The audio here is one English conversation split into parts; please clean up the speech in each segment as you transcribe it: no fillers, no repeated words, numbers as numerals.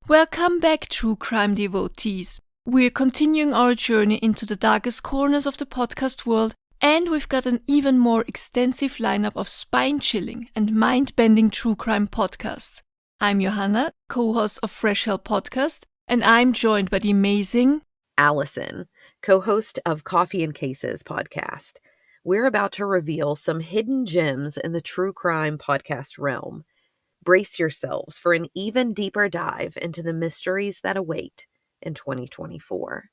Welcome back, true crime devotees. We're continuing our journey into the darkest corners of the podcast world, and we've got an even more extensive lineup of spine-chilling and mind-bending true crime podcasts. I'm Johanna, co-host of Fresh Hell Podcast, and I'm joined by the amazing Allison, co-host of Coffee and Cases podcast. We're about to reveal some hidden gems in the true crime podcast realm. Brace yourselves for an even deeper dive into the mysteries that await in 2024.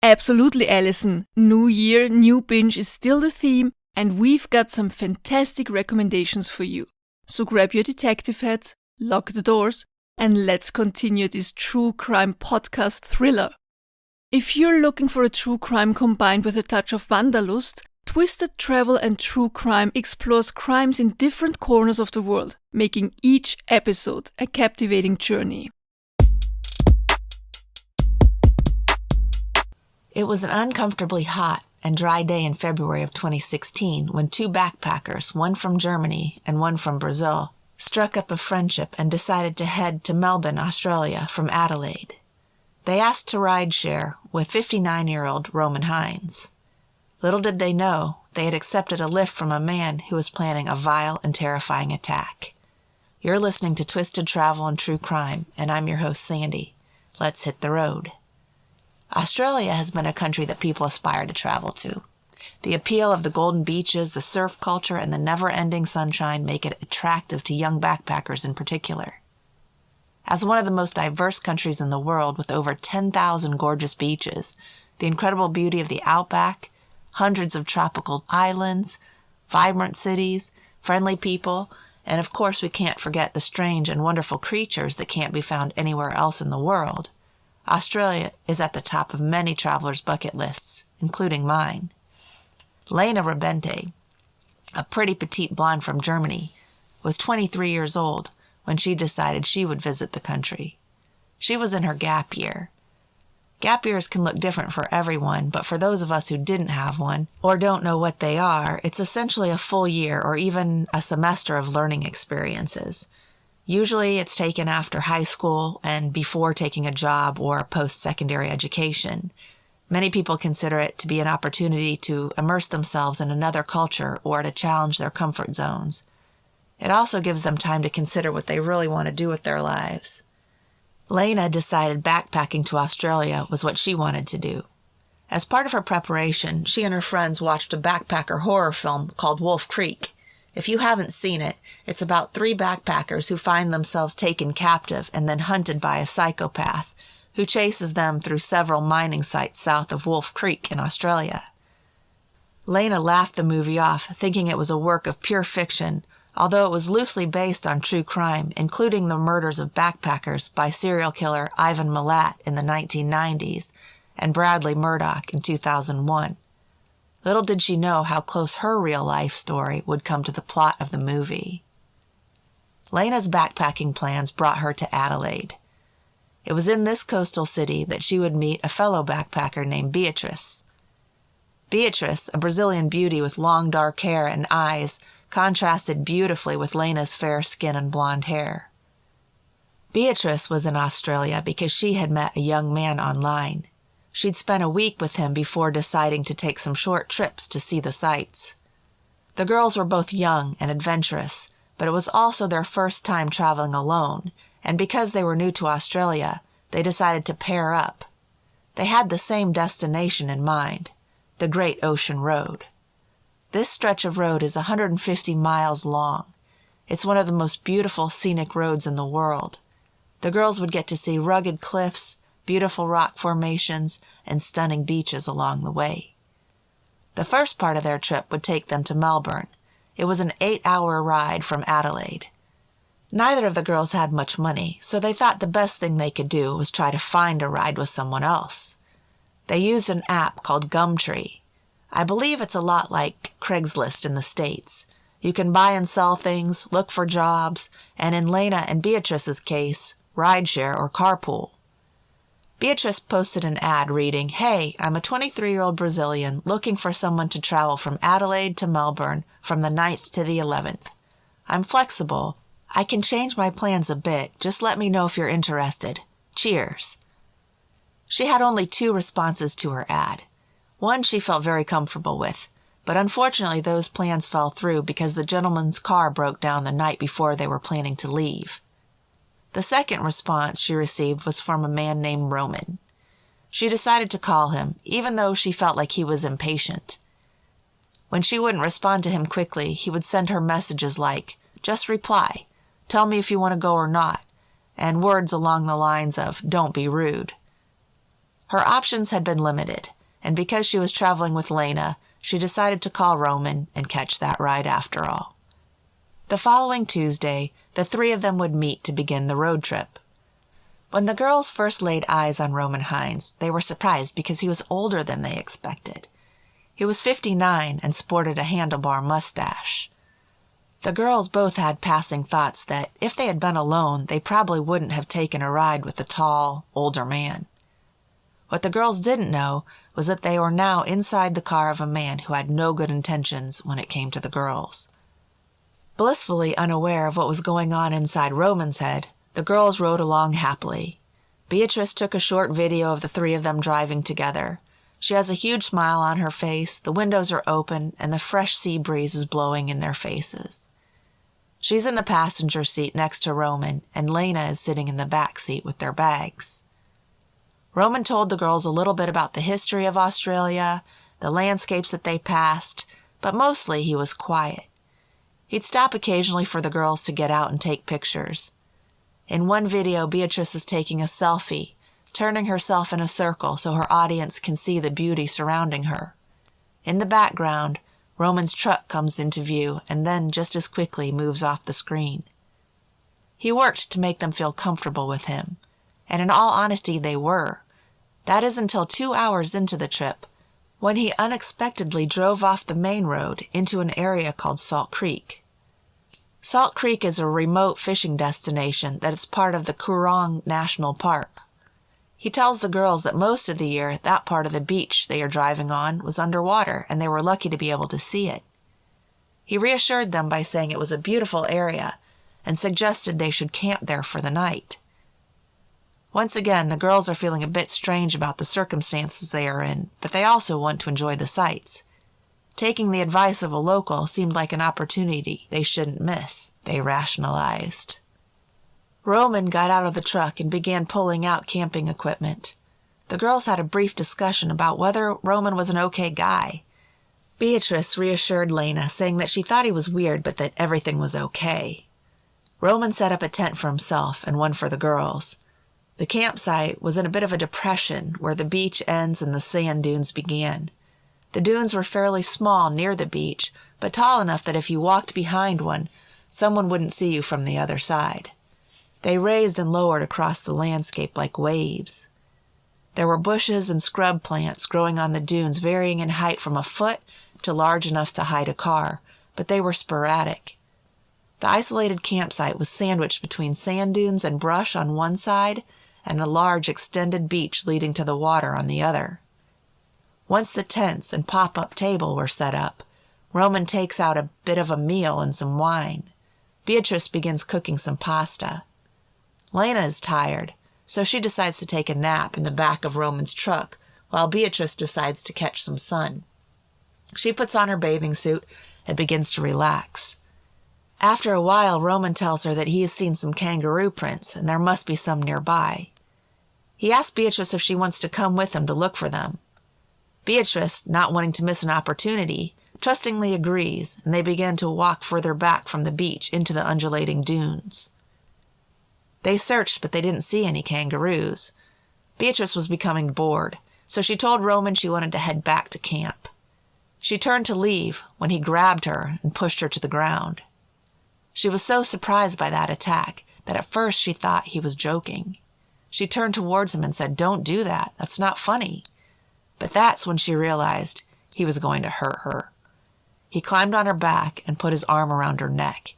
Absolutely, Allison. New year, new binge is still the theme, and we've got some fantastic recommendations for you. So grab your detective hats, lock the doors, and let's continue this true crime podcast thriller. If you're looking for a true crime combined with a touch of wanderlust, Twisted Travel and True Crime explores crimes in different corners of the world, making each episode a captivating journey. It was an uncomfortably hot and dry day in February of 2016 when two backpackers, one from Germany and one from Brazil, struck up a friendship and decided to head to Melbourne, Australia from Adelaide. They asked to ride share with 59-year-old Roman Hines. Little did they know, they had accepted a lift from a man who was planning a vile and terrifying attack. You're listening to Twisted Travel and True Crime, and I'm your host, Sandy. Let's hit the road. Australia has been a country that people aspire to travel to. The appeal of the golden beaches, the surf culture, and the never-ending sunshine make it attractive to young backpackers in particular. As one of the most diverse countries in the world with over 10,000 gorgeous beaches, the incredible beauty of the outback, hundreds of tropical islands, vibrant cities, friendly people, and of course we can't forget the strange and wonderful creatures that can't be found anywhere else in the world. Australia is at the top of many travelers' bucket lists, including mine. Lena Rebente, a pretty petite blonde from Germany, was 23 years old when she decided she would visit the country. She was in her gap year. Gap years can look different for everyone, but for those of us who didn't have one or don't know what they are, it's essentially a full year or even a semester of learning experiences. Usually it's taken after high school and before taking a job or post-secondary education. Many people consider it to be an opportunity to immerse themselves in another culture or to challenge their comfort zones. It also gives them time to consider what they really want to do with their lives. Lena decided backpacking to Australia was what she wanted to do. As part of her preparation, she and her friends watched a backpacker horror film called Wolf Creek. If you haven't seen it, it's about 3 backpackers who find themselves taken captive and then hunted by a psychopath who chases them through several mining sites south of Wolf Creek in Australia. Lena laughed the movie off, thinking it was a work of pure fiction, although it was loosely based on true crime, including the murders of backpackers by serial killer Ivan Milat in the 1990s and Bradley Murdoch in 2001. Little did she know how close her real-life story would come to the plot of the movie. Lena's backpacking plans brought her to Adelaide. It was in this coastal city that she would meet a fellow backpacker named Beatrice. Beatrice, a Brazilian beauty with long dark hair and eyes, contrasted beautifully with Lena's fair skin and blonde hair. Beatrice was in Australia because she had met a young man online. She'd spent a week with him before deciding to take some short trips to see the sights. The girls were both young and adventurous, but it was also their first time traveling alone, and because they were new to Australia, they decided to pair up. They had the same destination in mind, the Great Ocean Road. This stretch of road is 150 miles long. It's one of the most beautiful scenic roads in the world. The girls would get to see rugged cliffs, beautiful rock formations, and stunning beaches along the way. The first part of their trip would take them to Melbourne. It was an 8-hour ride from Adelaide. Neither of the girls had much money, so they thought the best thing they could do was try to find a ride with someone else. They used an app called Gumtree. I believe it's a lot like Craigslist in the States. You can buy and sell things, look for jobs, and in Lena and Beatrice's case, rideshare or carpool. Beatrice posted an ad reading, "Hey, I'm a 23-year-old Brazilian looking for someone to travel from Adelaide to Melbourne from the 9th to the 11th. I'm flexible. I can change my plans a bit. Just let me know if you're interested. Cheers. She had only 2 responses to her ad. One she felt very comfortable with, but unfortunately those plans fell through because the gentleman's car broke down the night before they were planning to leave. The second response she received was from a man named Roman. She decided to call him, even though she felt like he was impatient. When she wouldn't respond to him quickly, he would send her messages like, "Just reply, tell me if you want to go or not," and words along the lines of, "Don't be rude." Her options had been limited, and because she was traveling with Lena, she decided to call Roman and catch that ride after all. The following Tuesday, the 3 of them would meet to begin the road trip. When the girls first laid eyes on Roman Hines, they were surprised because he was older than they expected. He was 59 and sported a handlebar mustache. The girls both had passing thoughts that, if they had been alone, they probably wouldn't have taken a ride with a tall, older man. What the girls didn't know was that they were now inside the car of a man who had no good intentions when it came to the girls. Blissfully unaware of what was going on inside Roman's head, the girls rode along happily. Beatrice took a short video of the 3 of them driving together. She has a huge smile on her face, the windows are open, and the fresh sea breeze is blowing in their faces. She's in the passenger seat next to Roman, and Lena is sitting in the back seat with their bags. Roman told the girls a little bit about the history of Australia, the landscapes that they passed, but mostly he was quiet. He'd stop occasionally for the girls to get out and take pictures. In one video, Beatrice is taking a selfie, turning herself in a circle so her audience can see the beauty surrounding her. In the background, Roman's truck comes into view and then just as quickly moves off the screen. He worked to make them feel comfortable with him, and in all honesty they were. That is until 2 hours into the trip, when he unexpectedly drove off the main road into an area called Salt Creek. Salt Creek is a remote fishing destination that is part of the Coorong National Park. He tells the girls that most of the year that part of the beach they are driving on was underwater and they were lucky to be able to see it. He reassured them by saying it was a beautiful area and suggested they should camp there for the night. Once again, the girls are feeling a bit strange about the circumstances they are in, but they also want to enjoy the sights. Taking the advice of a local seemed like an opportunity they shouldn't miss, they rationalized. Roman got out of the truck and began pulling out camping equipment. The girls had a brief discussion about whether Roman was an okay guy. Beatrice reassured Lena, saying that she thought he was weird but that everything was okay. Roman set up a tent for himself and one for the girls. The campsite was in a bit of a depression where the beach ends and the sand dunes began. The dunes were fairly small near the beach, but tall enough that if you walked behind one, someone wouldn't see you from the other side. They raised and lowered across the landscape like waves. There were bushes and scrub plants growing on the dunes varying in height from a foot to large enough to hide a car, but they were sporadic. The isolated campsite was sandwiched between sand dunes and brush on one side and a large extended beach leading to the water on the other. Once the tents and pop-up table were set up, Roman takes out a bit of a meal and some wine. Beatrice begins cooking some pasta. Lena is tired, so she decides to take a nap in the back of Roman's truck, while Beatrice decides to catch some sun. She puts on her bathing suit and begins to relax. After a while, Roman tells her that he has seen some kangaroo prints, and there must be some nearby. He asks Beatrice if she wants to come with him to look for them. Beatrice, not wanting to miss an opportunity, trustingly agrees, and they begin to walk further back from the beach into the undulating dunes. They searched, but they didn't see any kangaroos. Beatrice was becoming bored, so she told Roman she wanted to head back to camp. She turned to leave when he grabbed her and pushed her to the ground. She was so surprised by that attack that at first she thought he was joking. She turned towards him and said, "Don't do that. That's not funny." But that's when she realized he was going to hurt her. He climbed on her back and put his arm around her neck.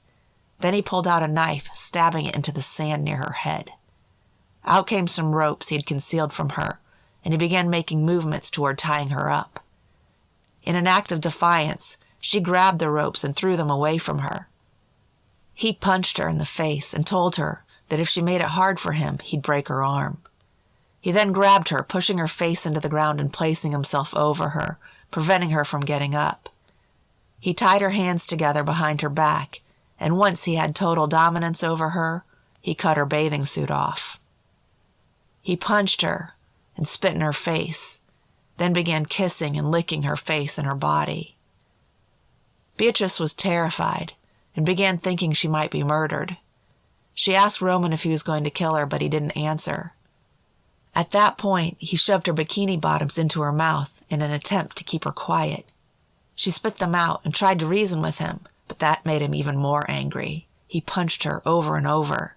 Then he pulled out a knife, stabbing it into the sand near her head. Out came some ropes he had concealed from her, and he began making movements toward tying her up. In an act of defiance, she grabbed the ropes and threw them away from her. He punched her in the face and told her that if she made it hard for him, he'd break her arm. He then grabbed her, pushing her face into the ground and placing himself over her, preventing her from getting up. He tied her hands together behind her back, and once he had total dominance over her, he cut her bathing suit off. He punched her and spit in her face, then began kissing and licking her face and her body. Beatrice was terrified and began thinking she might be murdered. She asked Roman if he was going to kill her, but he didn't answer. At that point, he shoved her bikini bottoms into her mouth in an attempt to keep her quiet. She spit them out and tried to reason with him, but that made him even more angry. He punched her over and over.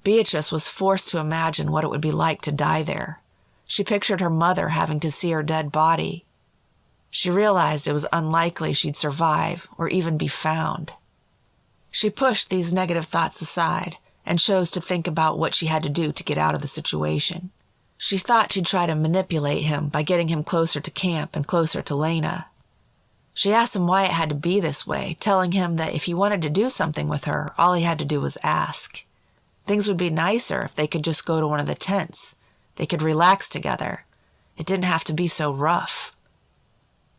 Beatrice was forced to imagine what it would be like to die there. She pictured her mother having to see her dead body. She realized it was unlikely she'd survive or even be found. She pushed these negative thoughts aside and chose to think about what she had to do to get out of the situation. She thought she'd try to manipulate him by getting him closer to camp and closer to Lena. She asked him why it had to be this way, telling him that if he wanted to do something with her, all he had to do was ask. Things would be nicer if they could just go to one of the tents. They could relax together. It didn't have to be so rough.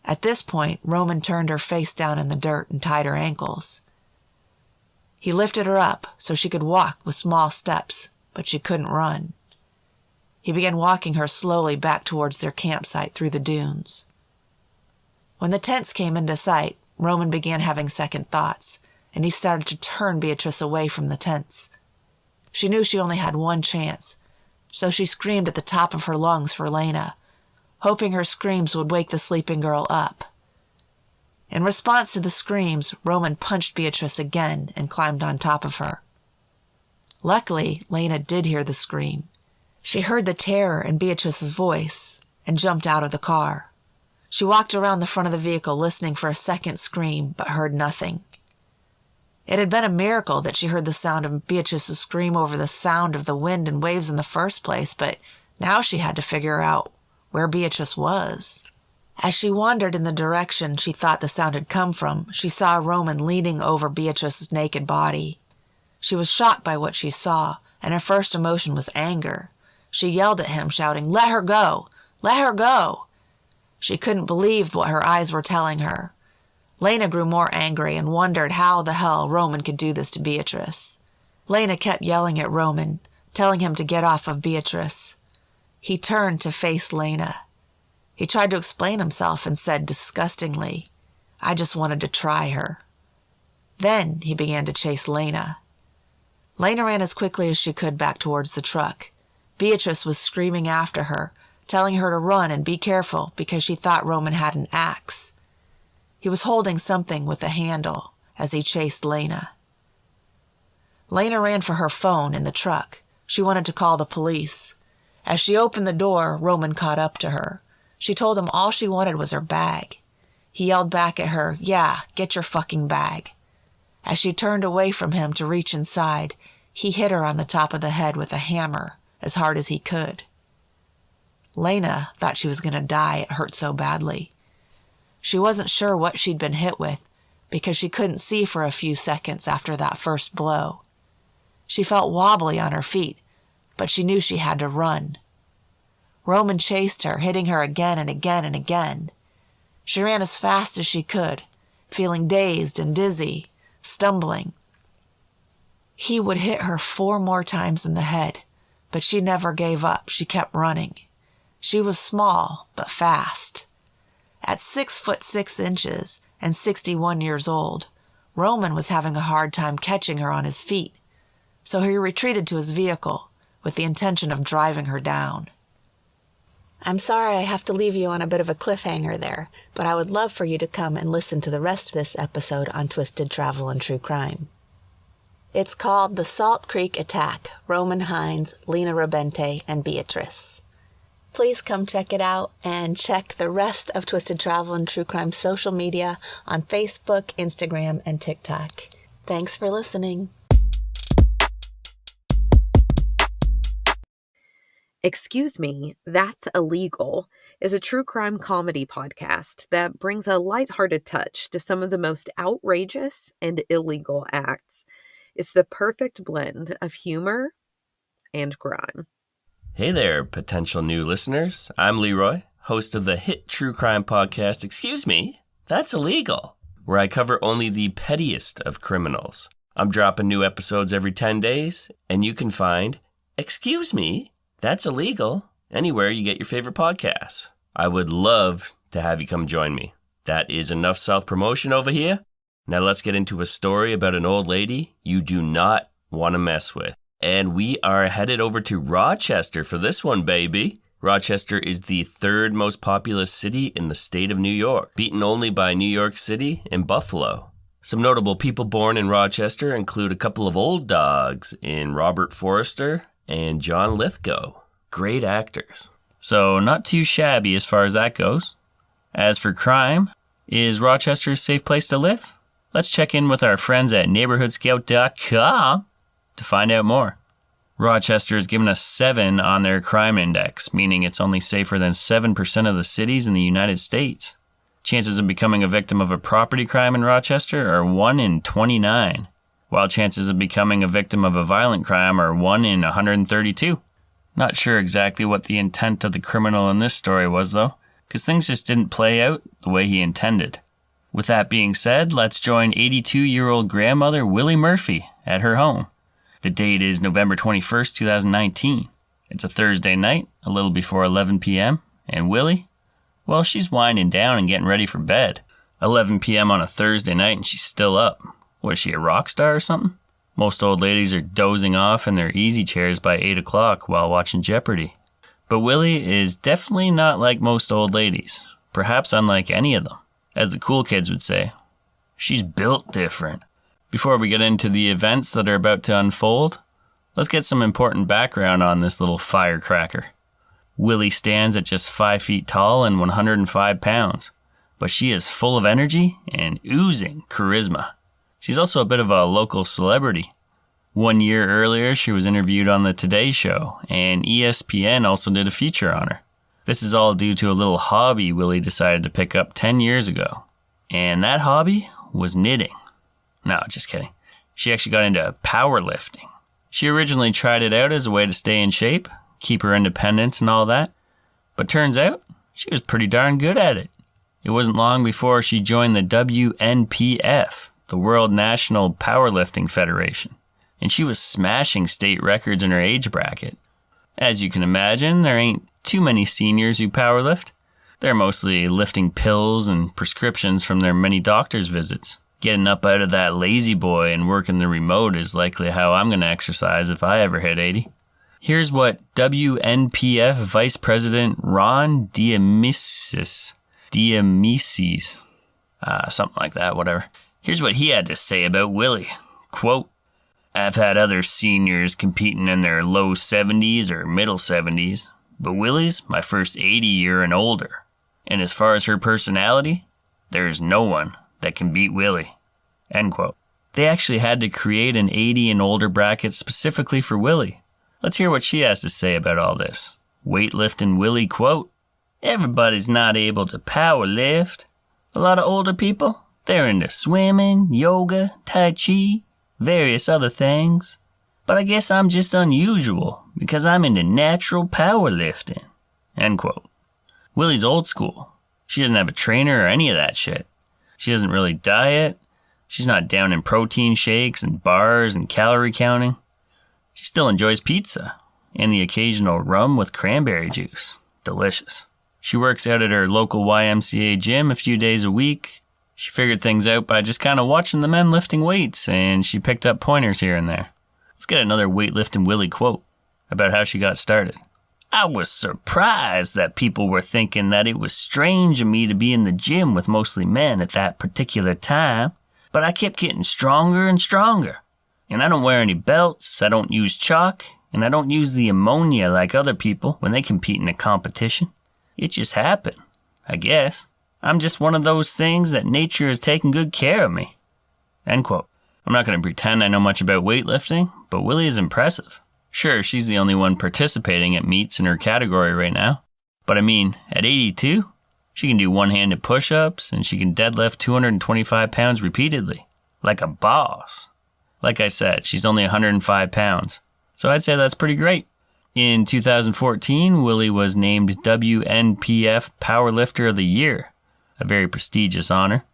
At this point, Roman turned her face down in the dirt and tied her ankles. He lifted her up so she could walk with small steps, but she couldn't run. He began walking her slowly back towards their campsite through the dunes. When the tents came into sight, Roman began having second thoughts, and he started to turn Beatrice away from the tents. She knew she only had one chance, so she screamed at the top of her lungs for Lena, hoping her screams would wake the sleeping girl up. In response to the screams, Roman punched Beatrice again and climbed on top of her. Luckily, Lena did hear the scream. She heard the terror in Beatrice's voice and jumped out of the car. She walked around the front of the vehicle listening for a second scream, but heard nothing. It had been a miracle that she heard the sound of Beatrice's scream over the sound of the wind and waves in the first place, but now she had to figure out where Beatrice was. As she wandered in the direction she thought the sound had come from, she saw Roman leaning over Beatrice's naked body. She was shocked by what she saw, and her first emotion was anger. She yelled at him, shouting, "Let her go! Let her go!" She couldn't believe what her eyes were telling her. Lena grew more angry and wondered how the hell Roman could do this to Beatrice. Lena kept yelling at Roman, telling him to get off of Beatrice. He turned to face Lena. He tried to explain himself and said disgustingly, "I just wanted to try her." Then he began to chase Lena. Lena ran as quickly as she could back towards the truck. Beatrice was screaming after her, telling her to run and be careful because she thought Roman had an axe. He was holding something with a handle as he chased Lena. Lena ran for her phone in the truck. She wanted to call the police. As she opened the door, Roman caught up to her. She told him all she wanted was her bag. He yelled back at her, "Yeah, get your fucking bag." As she turned away from him to reach inside, he hit her on the top of the head with a hammer as hard as he could. Lena thought she was going to die. It hurt so badly. She wasn't sure what she'd been hit with because she couldn't see for a few seconds after that first blow. She felt wobbly on her feet, but she knew she had to run. Roman chased her, hitting her again and again and again. She ran as fast as she could, feeling dazed and dizzy, stumbling. He would hit her 4 more times in the head, but she never gave up. She kept running. She was small, but fast. At 6'6" and 61 years old, Roman was having a hard time catching her on his feet, so he retreated to his vehicle with the intention of driving her down. I'm sorry I have to leave you on a bit of a cliffhanger there, but I would love for you to come and listen to the rest of this episode on Twisted Travel and True Crime. It's called The Salt Creek Attack, Roman Hines, Lena Rabente, and Beatrice. Please come check it out and check the rest of Twisted Travel and True Crime social media on Facebook, Instagram, and TikTok. Thanks for listening. Excuse Me, That's Illegal is a true crime comedy podcast that brings a lighthearted touch to some of the most outrageous and illegal acts. It's the perfect blend of humor and crime. Hey there, potential new listeners. I'm Leroy, host of the hit true crime podcast, Excuse Me, That's Illegal, where I cover only the pettiest of criminals. I'm dropping new episodes every 10 days, and you can find Excuse Me, That's Illegal anywhere you get your favorite podcasts. I would love to have you come join me. That is enough self-promotion over here. Now let's get into a story about an old lady you do not want to mess with. And we are headed over to Rochester for this one, baby. Rochester is the third most populous city in the state of New York, beaten only by New York City and Buffalo. Some notable people born in Rochester include a couple of old dogs in Robert Forster and John Lithgow. Great actors. So not too shabby as far as that goes. As for crime, is Rochester a safe place to live? Let's check in with our friends at neighborhoodscout.com to find out more. Rochester has given us 7 on their crime index, meaning it's only safer than 7% of the cities in the United States. Chances of becoming a victim of a property crime in Rochester are 1 in 29, while chances of becoming a victim of a violent crime are 1 in 132. Not sure exactly what the intent of the criminal in this story was, though, because things just didn't play out the way he intended. With that being said, let's join 82-year-old grandmother Willie Murphy at her home. The date is November 21st, 2019. It's a Thursday night, a little before 11 p.m., and Willie, well, she's winding down and getting ready for bed. 11 p.m. on a Thursday night and she's still up. What, is she a rock star or something? Most old ladies are dozing off in their easy chairs by 8 o'clock while watching Jeopardy. But Willie is definitely not like most old ladies, perhaps unlike any of them. As the cool kids would say, she's built different. Before we get into the events that are about to unfold, let's get some important background on this little firecracker. Willie stands at just 5 feet tall and 105 pounds, but she is full of energy and oozing charisma. She's also a bit of a local celebrity. 1 year earlier, she was interviewed on the Today Show, and ESPN also did a feature on her. This is all due to a little hobby Willie decided to pick up 10 years ago. And that hobby was knitting. No, just kidding. She actually got into powerlifting. She originally tried it out as a way to stay in shape, keep her independence and all that. But turns out, she was pretty darn good at it. It wasn't long before she joined the WNPF, the World National Powerlifting Federation. And she was smashing state records in her age bracket. As you can imagine, there ain't too many seniors who powerlift. They're mostly lifting pills and prescriptions from their many doctor's visits. Getting up out of that lazy boy and working the remote is likely how I'm going to exercise if I ever hit 80. Here's what WNPF Vice President Ron Diamisis, something like that, whatever. Here's what he had to say about Willie. Quote, I've had other seniors competing in their low 70s or middle 70s, but Willie's my first 80 year and older. And as far as her personality, there's no one that can beat Willie. End quote. They actually had to create an 80 and older bracket specifically for Willie. Let's hear what she has to say about all this. Weightlifting Willie quote, everybody's not able to power lift. A lot of older people, they're into swimming, yoga, tai chi, various other things. But I guess I'm just unusual because I'm into natural powerlifting. End quote. Willie's old school. She doesn't have a trainer or any of that shit. She doesn't really diet. She's not down in protein shakes and bars and calorie counting. She still enjoys pizza and the occasional rum with cranberry juice. Delicious. She works out at her local YMCA gym a few days a week. She figured things out by just kind of watching the men lifting weights, and she picked up pointers here and there. Let's get another weightlifting Willie quote about how she got started. I was surprised that people were thinking that it was strange of me to be in the gym with mostly men at that particular time, but I kept getting stronger and stronger. And I don't wear any belts, I don't use chalk, and I don't use the ammonia like other people when they compete in a competition. It just happened, I guess. I'm just one of those things that nature has taken good care of me. End quote. I'm not going to pretend I know much about weightlifting, but Willie is impressive. Sure, she's the only one participating at meets in her category right now. But I mean, at 82, she can do one-handed push-ups and she can deadlift 225 pounds repeatedly. Like a boss. Like I said, she's only 105 pounds. So I'd say that's pretty great. In 2014, Willie was named WNPF Powerlifter of the Year, a very prestigious honor.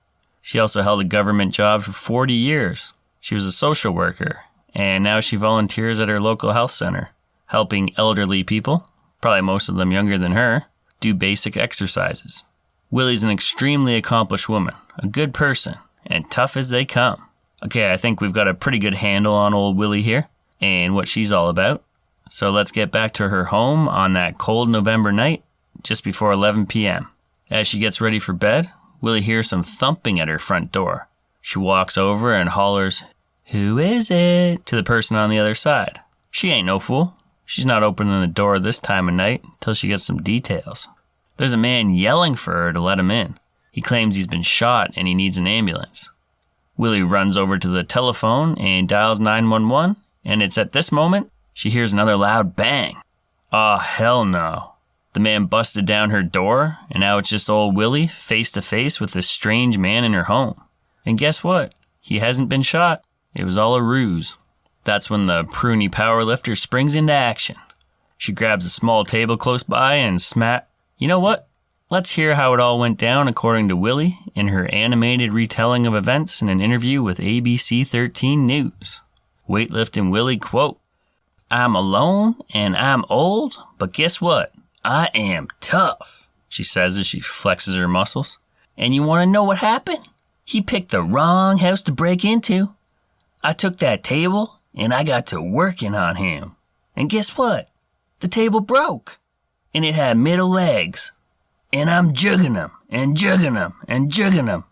She also held a government job for 40 years. She was a social worker, and now she volunteers at her local health center, helping elderly people, probably most of them younger than her, do basic exercises. Willie's an extremely accomplished woman, a good person, and tough as they come. Okay, I think we've got a pretty good handle on old Willie here, and what she's all about. So let's get back to her home on that cold November night, just before 11 p.m. As she gets ready for bed, Willie hears some thumping at her front door. She walks over and hollers, "Who is it?" to the person on the other side. She ain't no fool. She's not opening the door this time of night till she gets some details. There's a man yelling for her to let him in. He claims he's been shot and he needs an ambulance. Willie runs over to the telephone and dials 911, and it's at this moment she hears another loud bang. Oh, hell no. The man busted down her door, and now it's just old Willie face to face with this strange man in her home. And guess what? He hasn't been shot. It was all a ruse. That's when the pruny powerlifter springs into action. She grabs a small table close by and You know what? Let's hear how it all went down according to Willie in her animated retelling of events in an interview with ABC 13 News. Weightlifting Willie, quote, "I'm alone and I'm old, but guess what? I am tough," she says as she flexes her muscles. "And you want to know what happened? He picked the wrong house to break into. I took that table and I got to working on him. And guess what? The table broke and it had middle legs. And I'm jugging him and jugging him and jugging him.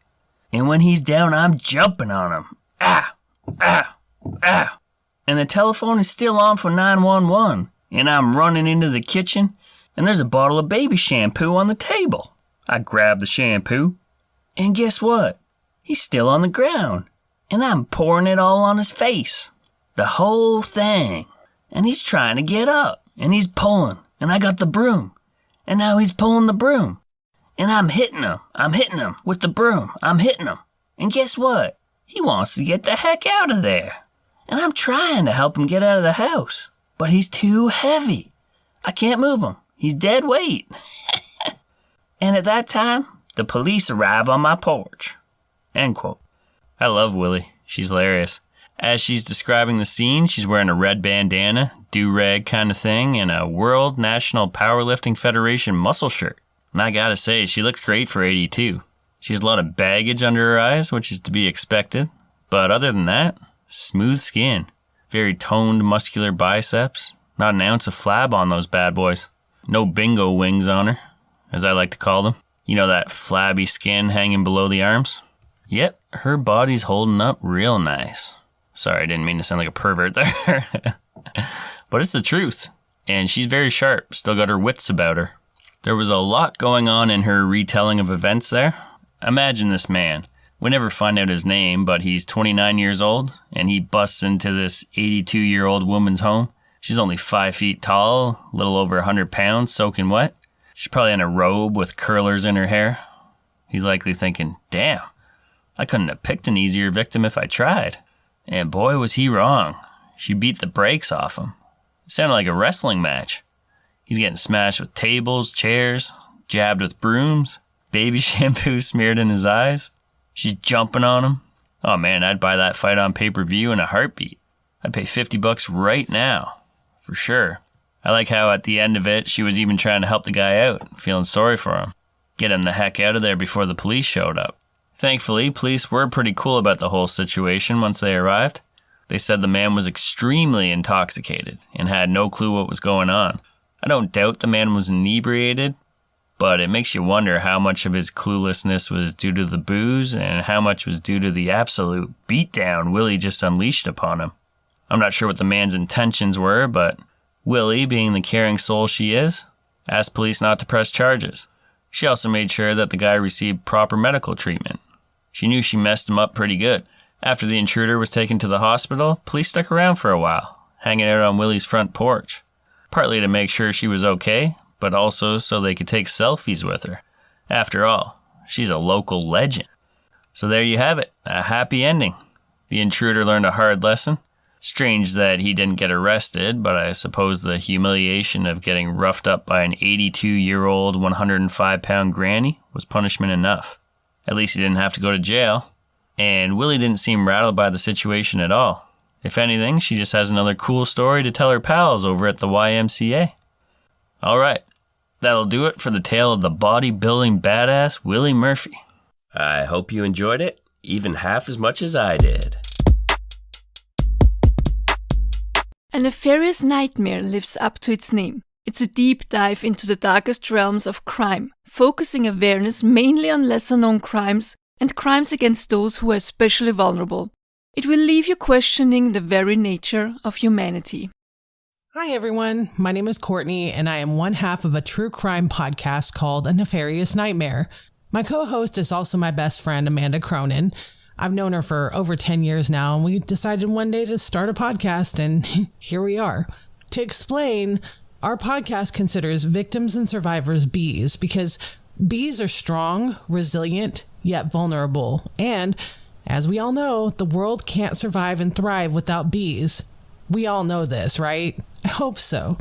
And when he's down, I'm jumping on him. Ah, ah, ah. And the telephone is still on for 911. And I'm running into the kitchen, and there's a bottle of baby shampoo on the table. I grab the shampoo, and guess what? He's still on the ground, and I'm pouring it all on his face. The whole thing. And he's trying to get up, and he's pulling, and I got the broom. And now he's pulling the broom. And I'm hitting him with the broom. I'm hitting him. And guess what? He wants to get the heck out of there. And I'm trying to help him get out of the house. But he's too heavy. I can't move him. He's dead weight. And at that time, the police arrive on my porch. End quote. I love Willie. She's hilarious. As she's describing the scene, she's wearing a red bandana, do-rag kind of thing, and a World National Powerlifting Federation muscle shirt. And I gotta say, she looks great for 82. She has a lot of baggage under her eyes, which is to be expected. But other than that, smooth skin. Very toned, muscular biceps. Not an ounce of flab on those bad boys. No bingo wings on her, as I like to call them. You know, that flabby skin hanging below the arms? Yep, her body's holding up real nice. Sorry, I didn't mean to sound like a pervert there. But it's the truth. And she's very sharp, still got her wits about her. There was a lot going on in her retelling of events there. Imagine this man. We never find out his name, but he's 29 years old, and he busts into this 82-year-old woman's home. She's only 5 feet tall, a little over 100 pounds, soaking wet. She's probably in a robe with curlers in her hair. He's likely thinking, damn, I couldn't have picked an easier victim if I tried. And boy, was he wrong. She beat the brakes off him. It sounded like a wrestling match. He's getting smashed with tables, chairs, jabbed with brooms, baby shampoo smeared in his eyes. She's jumping on him. Oh man, I'd buy that fight on pay-per-view in a heartbeat. I'd pay $50 right now. For sure. I like how at the end of it, she was even trying to help the guy out, feeling sorry for him. Get him the heck out of there before the police showed up. Thankfully, police were pretty cool about the whole situation once they arrived. They said the man was extremely intoxicated and had no clue what was going on. I don't doubt the man was inebriated, but it makes you wonder how much of his cluelessness was due to the booze and how much was due to the absolute beatdown Willie just unleashed upon him. I'm not sure what the man's intentions were, but Willie, being the caring soul she is, asked police not to press charges. She also made sure that the guy received proper medical treatment. She knew she messed him up pretty good. After the intruder was taken to the hospital, police stuck around for a while, hanging out on Willie's front porch. Partly to make sure she was okay, but also so they could take selfies with her. After all, she's a local legend. So there you have it, a happy ending. The intruder learned a hard lesson. Strange that he didn't get arrested, but I suppose the humiliation of getting roughed up by an 82-year-old, 105-pound granny was punishment enough. At least he didn't have to go to jail. And Willie didn't seem rattled by the situation at all. If anything, she just has another cool story to tell her pals over at the YMCA. All right, that'll do it for the tale of the bodybuilding badass Willie Murphy. I hope you enjoyed it, even half as much as I did. A Nefarious Nightmare lives up to its name. It's a deep dive into the darkest realms of crime, focusing awareness mainly on lesser-known crimes and crimes against those who are especially vulnerable. It will leave you questioning the very nature of humanity. Hi everyone, my name is Courtney and I am one half of a true crime podcast called A Nefarious Nightmare. My co-host is also my best friend, Amanda Cronin. I've known her for over 10 years now, and we decided one day to start a podcast, and here we are. To explain, our podcast considers victims and survivors bees, because bees are strong, resilient, yet vulnerable. And, as we all know, the world can't survive and thrive without bees. We all know this, right? I hope so.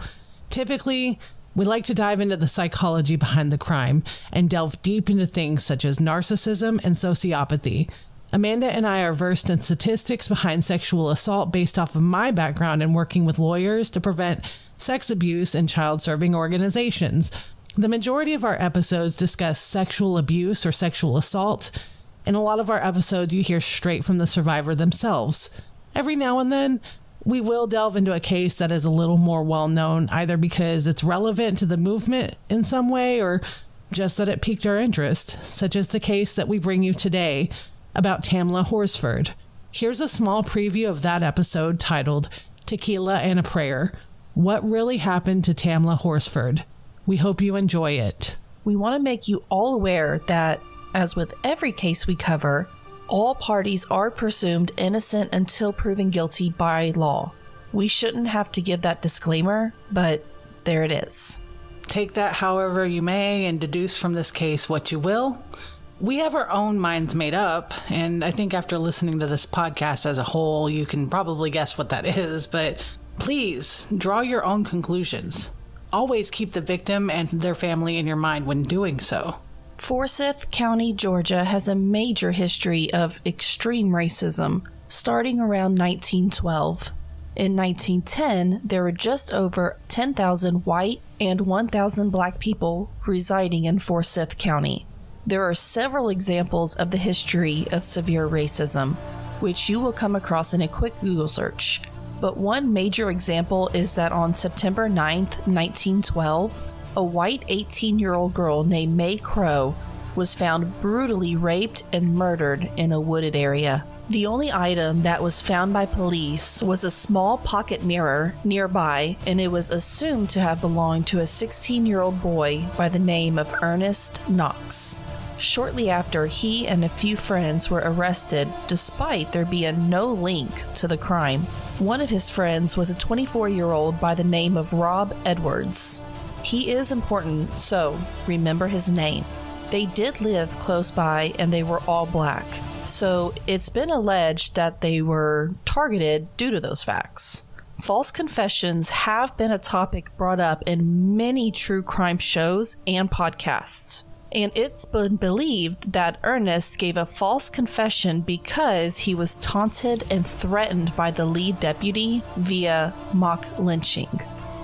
Typically, we like to dive into the psychology behind the crime and delve deep into things such as narcissism and sociopathy. Amanda and I are versed in statistics behind sexual assault based off of my background in working with lawyers to prevent sex abuse in child-serving organizations. The majority of our episodes discuss sexual abuse or sexual assault. In a lot of our episodes, you hear straight from the survivor themselves. Every now and then, we will delve into a case that is a little more well-known, either because it's relevant to the movement in some way or just that it piqued our interest, such as the case that we bring you today, about Tamla Horsford. Here's a small preview of that episode titled Tequila and a Prayer. What really happened to Tamla Horsford? We hope you enjoy it. We want to make you all aware that, as with every case we cover, all parties are presumed innocent until proven guilty by law. We shouldn't have to give that disclaimer, but there it is. Take that however you may and deduce from this case what you will. We have our own minds made up, and I think after listening to this podcast as a whole, you can probably guess what that is, but please draw your own conclusions. Always keep the victim and their family in your mind when doing so. Forsyth County, Georgia has a major history of extreme racism, starting around 1912. In 1910, there were just over 10,000 white and 1,000 black people residing in Forsyth County. There are several examples of the history of severe racism, which you will come across in a quick Google search. But one major example is that on September 9th, 1912, a white 18-year-old girl named May Crow was found brutally raped and murdered in a wooded area. The only item that was found by police was a small pocket mirror nearby, and it was assumed to have belonged to a 16-year-old boy by the name of Ernest Knox. Shortly after, he and a few friends were arrested despite there being no link to the crime. One of his friends was a 24-year-old by the name of Rob Edwards. He is important, so remember his name. They did live close by and they were all black, so it's been alleged that they were targeted due to those facts. False confessions have been a topic brought up in many true crime shows and podcasts. And it's been believed that Ernest gave a false confession because he was taunted and threatened by the lead deputy via mock lynching.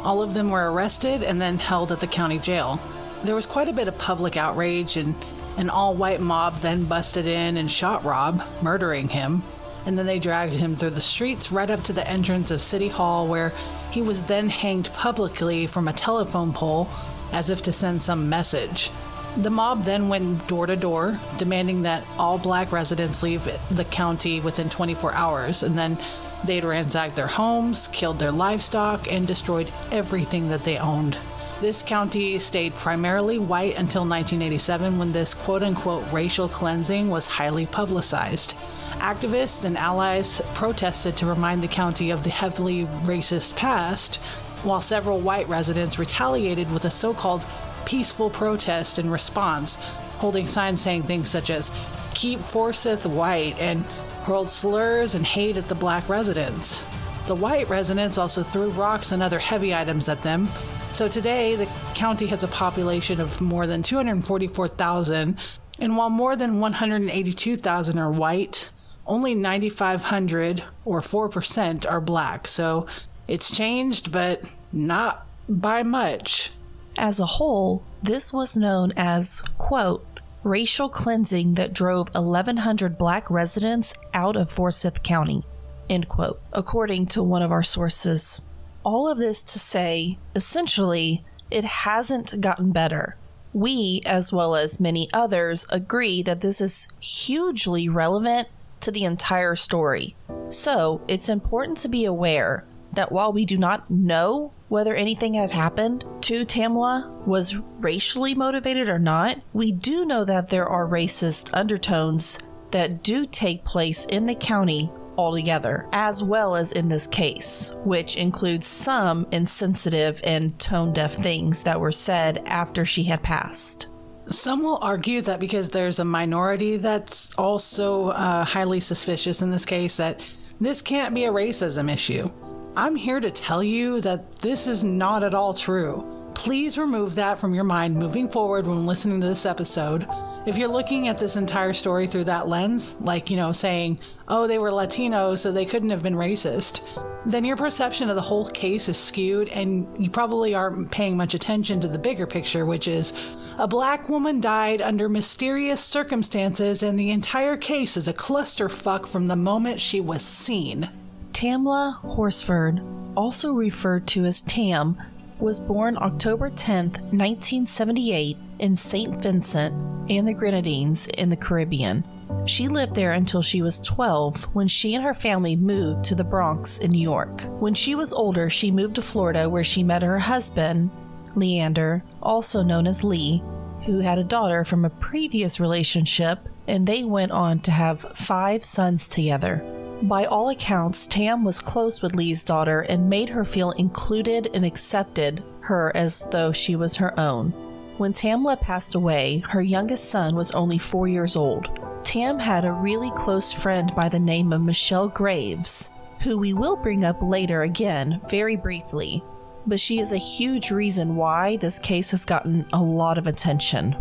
All of them were arrested and then held at the county jail. There was quite a bit of public outrage, and an all-white mob then busted in and shot Rob, murdering him. And then they dragged him through the streets right up to the entrance of City Hall, where he was then hanged publicly from a telephone pole as if to send some message. The mob then went door to door, demanding that all black residents leave the county within 24 hours, and then they'd ransacked their homes, killed their livestock, and destroyed everything that they owned. This county stayed primarily white until 1987, when this quote-unquote racial cleansing was highly publicized. Activists and allies protested to remind the county of the heavily racist past, while several white residents retaliated with a so-called peaceful protest in response, holding signs saying things such as "Keep Forsyth White" and hurled slurs and hate at the black residents. the white residents also threw rocks and other heavy items at them. So today, the county has a population of more than 244,000, and while more than 182,000 are white, only 9,500, or 4%, are black. So it's changed, but not by much. As a whole, this was known as, quote, racial cleansing that drove 1,100 black residents out of Forsyth County, end quote, according to one of our sources. All of this to say, essentially, it hasn't gotten better. We, as well as many others, agree that this is hugely relevant to the entire story. So, it's important to be aware that while we do not know whether anything had happened to Tamla was racially motivated or not, we do know that there are racist undertones that do take place in the county altogether, as well as in this case, which includes some insensitive and tone-deaf things that were said after she had passed. Some will argue that because there's a minority that's also highly suspicious in this case, that this can't be a racism issue. I'm here to tell you that this is not at all true. Please remove that from your mind moving forward when listening to this episode. If you're looking at this entire story through that lens, like, saying, oh, they were Latino, so they couldn't have been racist, then your perception of the whole case is skewed, and you probably aren't paying much attention to the bigger picture, which is a black woman died under mysterious circumstances, and the entire case is a clusterfuck from the moment she was seen. Tamla Horsford, also referred to as Tam, was born October 10, 1978 in St. Vincent and the Grenadines in the Caribbean. She lived there until she was 12 when she and her family moved to the Bronx in New York. When she was older, she moved to Florida where she met her husband, Leander, also known as Lee, who had a daughter from a previous relationship, and they went on to have 5 sons together. By all accounts, Tam was close with Lee's daughter and made her feel included and accepted her as though she was her own. When Tamla passed away, her youngest son was only 4 years old. Tam had a really close friend by the name of Michelle Graves, who we will bring up later again, very briefly, but she is a huge reason why this case has gotten a lot of attention.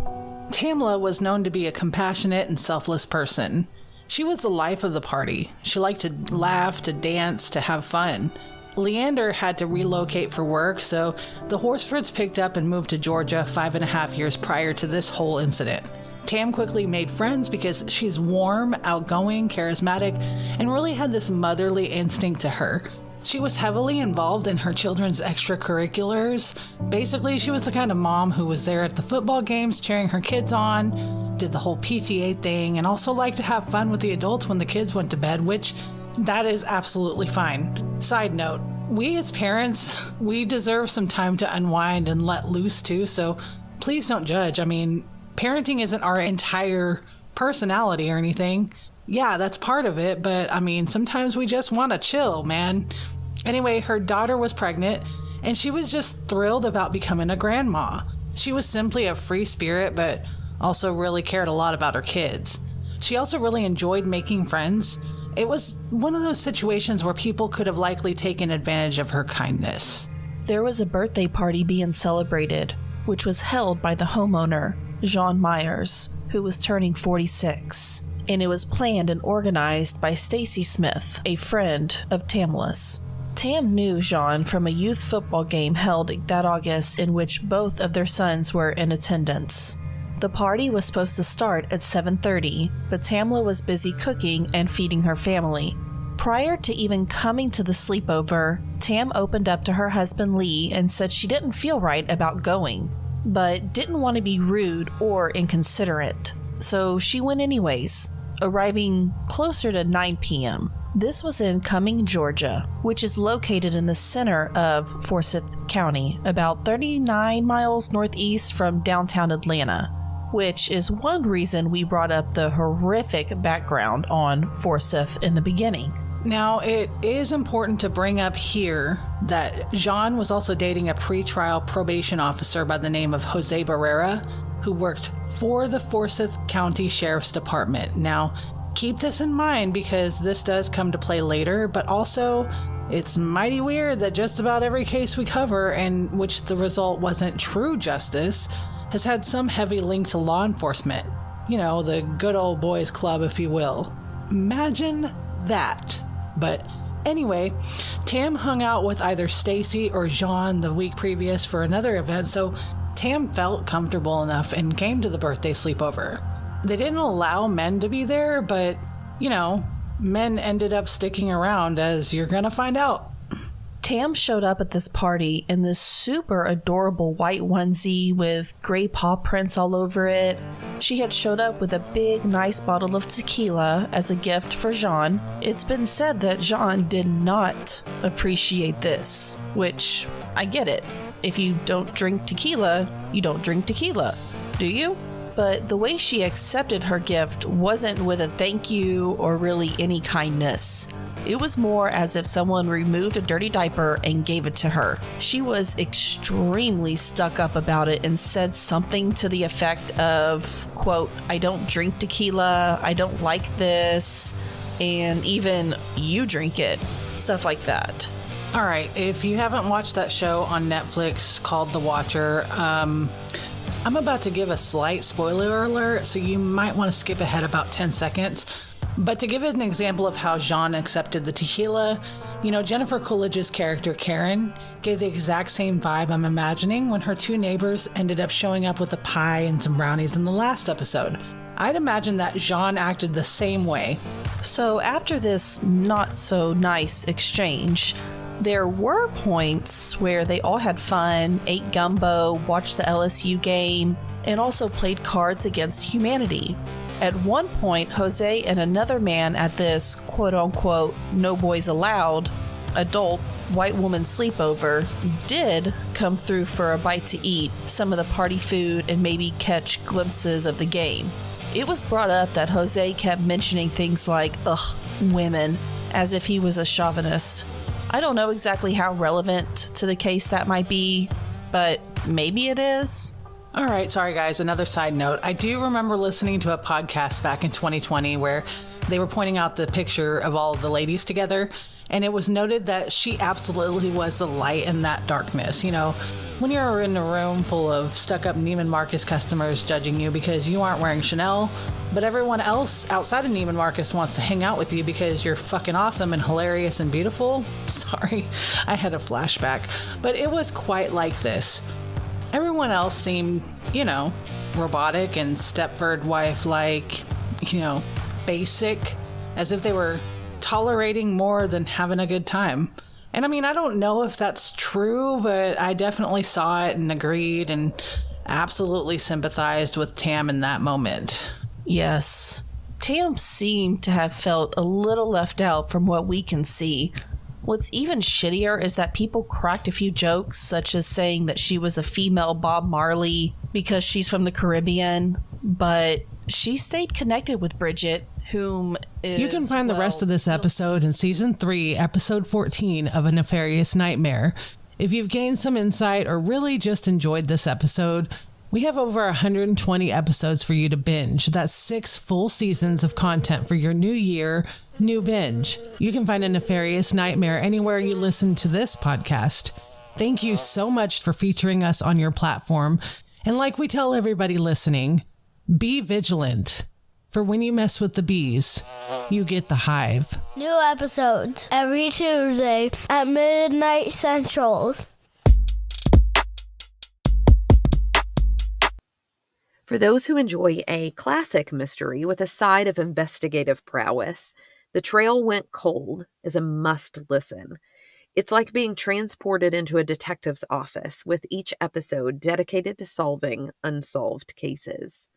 Tamla was known to be a compassionate and selfless person. She was the life of the party. She liked to laugh, to dance, to have fun. Leander had to relocate for work, so the Horsfords picked up and moved to Georgia 5.5 years prior to this whole incident. Tam quickly made friends because she's warm, outgoing, charismatic, and really had this motherly instinct to her. She was heavily involved in her children's extracurriculars. Basically, she was the kind of mom who was there at the football games cheering her kids on, did the whole PTA thing, and also liked to have fun with the adults when the kids went to bed, which that is absolutely fine. Side note, we as parents, we deserve some time to unwind and let loose too, so please don't judge. I mean, parenting isn't our entire personality or anything. Yeah, that's part of it, but I mean, sometimes we just want to chill, man. Anyway, her daughter was pregnant, and she was just thrilled about becoming a grandma. She was simply a free spirit, but also really cared a lot about her kids. She also really enjoyed making friends. It was one of those situations where people could have likely taken advantage of her kindness. There was a birthday party being celebrated, which was held by the homeowner, Jean Myers, who was turning 46. And it was planned and organized by Stacy Smith, a friend of Tamla's. Tam knew Jean from a youth football game held that August in which both of their sons were in attendance. The party was supposed to start at 7:30, but Tamla was busy cooking and feeding her family. Prior to even coming to the sleepover, Tam opened up to her husband Lee and said she didn't feel right about going, but didn't want to be rude or inconsiderate. So she went anyways, arriving closer to 9 p.m. This was in Cumming, Georgia, which is located in the center of Forsyth County, about 39 miles northeast from downtown Atlanta, which is one reason we brought up the horrific background on Forsyth in the beginning. Now, it is important to bring up here that Jean was also dating a pretrial probation officer by the name of Jose Barrera, who worked for the Forsyth County Sheriff's Department. Now, keep this in mind because this does come to play later, but also it's mighty weird that just about every case we cover, and which the result wasn't true justice, has had some heavy link to law enforcement. You know, the good old boys club, if you will. Imagine that. But anyway, Tam hung out with either Stacy or Jean the week previous for another event, so Tam felt comfortable enough and came to the birthday sleepover. They didn't allow men to be there, but, you know, men ended up sticking around, as you're gonna find out. Tam showed up at this party in this super adorable white onesie with gray paw prints all over it. She had showed up with a big, nice bottle of tequila as a gift for Jean. It's been said that Jean did not appreciate this, which I get it. If you don't drink tequila, you don't drink tequila, do you? But the way she accepted her gift wasn't with a thank you or really any kindness. It was more as if someone removed a dirty diaper and gave it to her. She was extremely stuck up about it and said something to the effect of, quote, "I don't drink tequila, I don't like this, and even you drink it." Stuff like that. All right, if you haven't watched that show on Netflix called The Watcher, I'm about to give a slight spoiler alert, so you might want to skip ahead about 10 seconds. But to give it an example of how Jean accepted the tequila, you know, Jennifer Coolidge's character Karen gave the exact same vibe I'm imagining when her two neighbors ended up showing up with a pie and some brownies in the last episode. I'd imagine that Jean acted the same way. So after this not so nice exchange, there were points where they all had fun, ate gumbo, watched the LSU game, and also played Cards Against Humanity. At one point, Jose and another man at this quote-unquote no boys allowed adult white woman sleepover did come through for a bite to eat some of the party food and maybe catch glimpses of the game. It was brought up that Jose kept mentioning things like, ugh, women, as if he was a chauvinist. I don't know exactly how relevant to the case that might be, but maybe it is. All right, sorry guys, another side note. I do remember listening to a podcast back in 2020 where they were pointing out the picture of all of the ladies together, and it was noted that she absolutely was the light in that darkness. You know, when you're in a room full of stuck-up Neiman Marcus customers judging you because you aren't wearing Chanel, but everyone else outside of Neiman Marcus wants to hang out with you because you're fucking awesome and hilarious and beautiful. Sorry, I had a flashback, but it was quite like this. Everyone else seemed, you know, robotic and Stepford wife-like, you know, basic, as if they were tolerating more than having a good time. And I mean, I don't know if that's true, but I definitely saw it and agreed and absolutely sympathized with Tam in that moment. Yes. Tam seemed to have felt a little left out from what we can see. What's even shittier is that people cracked a few jokes, such as saying that she was a female Bob Marley because she's from the Caribbean, but she stayed connected with Bridget, whom is... You can find the rest of this episode in Season 3, Episode 14 of A Nefarious Nightmare. If you've gained some insight or really just enjoyed this episode, we have over 120 episodes for you to binge. That's 6 full seasons of content for your new year, new binge. You can find A Nefarious Nightmare anywhere you listen to this podcast. Thank you so much for featuring us on your platform. And like we tell everybody listening, be vigilant. For when you mess with the bees, you get the hive. New episodes every Tuesday at midnight Central. For those who enjoy a classic mystery with a side of investigative prowess, The Trail Went Cold is a must-listen. It's like being transported into a detective's office, with each episode dedicated to solving unsolved cases.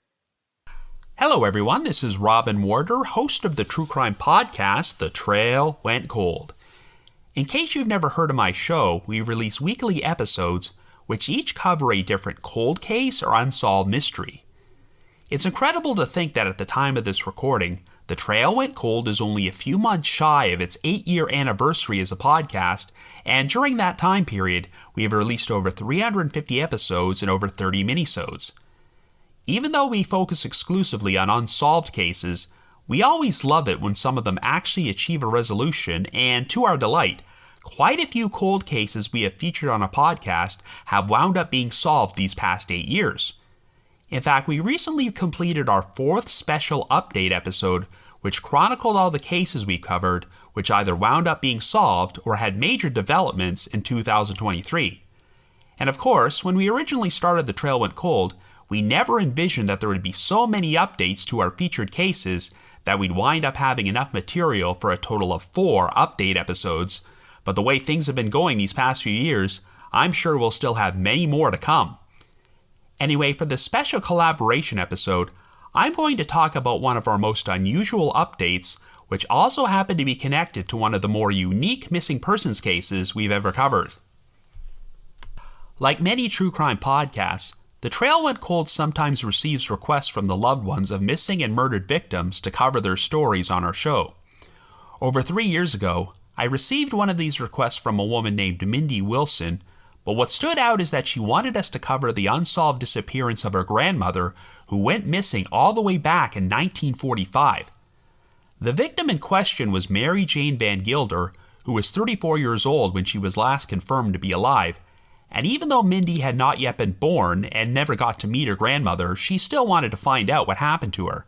Hello everyone, this is Robin Warder, host of the true crime podcast, The Trail Went Cold. In case you've never heard of my show, we release weekly episodes which each cover a different cold case or unsolved mystery. It's incredible to think that at the time of this recording, The Trail Went Cold is only a few months shy of its 8-year anniversary as a podcast, and during that time period, we have released over 350 episodes and over 30 minisodes. Even though we focus exclusively on unsolved cases, We always love it when some of them actually achieve a resolution, and to our delight, quite a few cold cases we have featured on a podcast have wound up being solved these past 8 years. In fact, we recently completed our 4th special update episode, which chronicled all the cases we covered, which either wound up being solved or had major developments in 2023. And of course, when we originally started The Trail Went Cold, we never envisioned that there would be so many updates to our featured cases that we'd wind up having enough material for a total of 4 update episodes. But the way things have been going these past few years, I'm sure we'll still have many more to come. Anyway, for this special collaboration episode, I'm going to talk about one of our most unusual updates, which also happened to be connected to one of the more unique missing persons cases we've ever covered. Like many true crime podcasts, The Trail Went Cold sometimes receives requests from the loved ones of missing and murdered victims to cover their stories on our show. Over 3 years ago, I received one of these requests from a woman named Mindy Wilson, but what stood out is that she wanted us to cover the unsolved disappearance of her grandmother, who went missing all the way back in 1945. The victim in question was Mary Jane Van Gilder, who was 34 years old when she was last confirmed to be alive, and even though Mindy had not yet been born and never got to meet her grandmother, she still wanted to find out what happened to her.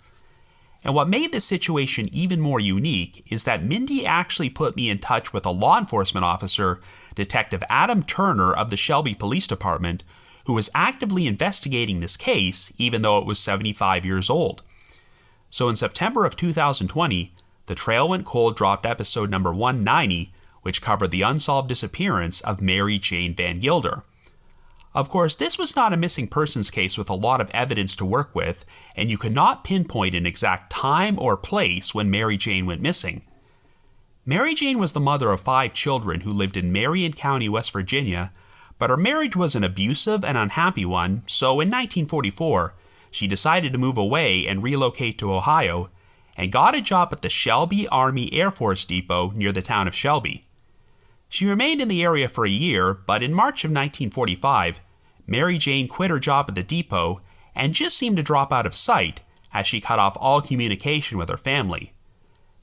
And what made this situation even more unique is that Mindy actually put me in touch with a law enforcement officer, Detective Adam Turner of the Shelby Police Department, who was actively investigating this case even though it was 75 years old. So in September of 2020, The Trail Went Cold dropped episode number 190, which covered the unsolved disappearance of Mary Jane Van Gilder. Of course, this was not a missing persons case with a lot of evidence to work with, and you could not pinpoint an exact time or place when Mary Jane went missing. Mary Jane was the mother of 5 children who lived in Marion County, West Virginia, but her marriage was an abusive and unhappy one, so in 1944, she decided to move away and relocate to Ohio, and got a job at the Shelby Army Air Force Depot near the town of Shelby. She remained in the area for a year, but in March of 1945, Mary Jane quit her job at the depot and just seemed to drop out of sight as she cut off all communication with her family.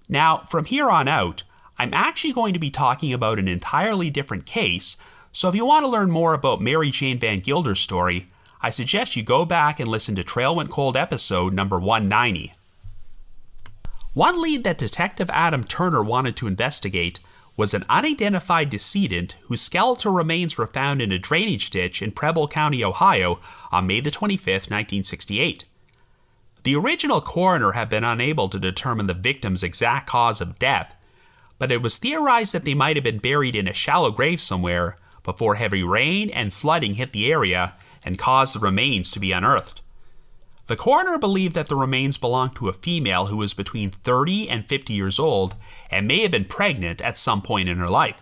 Now, from here on out, I'm actually going to be talking about an entirely different case, so if you want to learn more about Mary Jane Van Gilder's story, I suggest you go back and listen to Trail Went Cold episode number 190. One lead that Detective Adam Turner wanted to investigate was an unidentified decedent whose skeletal remains were found in a drainage ditch in Preble County, Ohio on May the 25th, 1968. The original coroner had been unable to determine the victim's exact cause of death, but it was theorized that they might have been buried in a shallow grave somewhere before heavy rain and flooding hit the area and caused the remains to be unearthed. The coroner believed that the remains belonged to a female who was between 30 and 50 years old and may have been pregnant at some point in her life.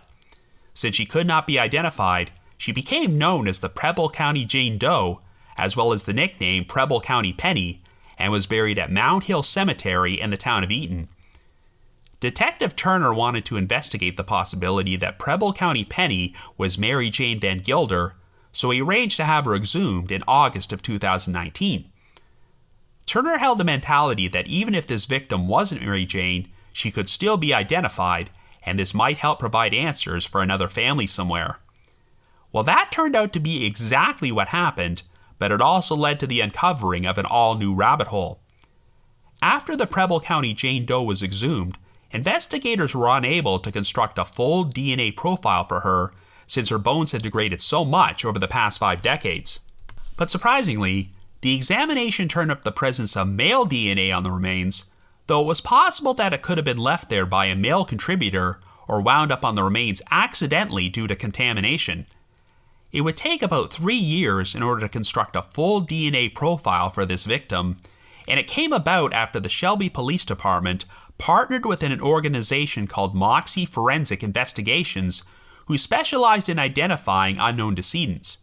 Since she could not be identified, she became known as the Preble County Jane Doe, as well as the nickname Preble County Penny, and was buried at Mound Hill Cemetery in the town of Eaton. Detective Turner wanted to investigate the possibility that Preble County Penny was Mary Jane Van Gilder, so he arranged to have her exhumed in August of 2019. Turner held the mentality that even if this victim wasn't Mary Jane, she could still be identified, and this might help provide answers for another family somewhere. Well, that turned out to be exactly what happened, but it also led to the uncovering of an all-new rabbit hole. After the Preble County Jane Doe was exhumed, investigators were unable to construct a full DNA profile for her since her bones had degraded so much over the past 5 decades. But surprisingly, the examination turned up the presence of male DNA on the remains, though it was possible that it could have been left there by a male contributor or wound up on the remains accidentally due to contamination. It would take about 3 years in order to construct a full DNA profile for this victim, and it came about after the Shelby Police Department partnered with an organization called Moxie Forensic Investigations, who specialized in identifying unknown decedents.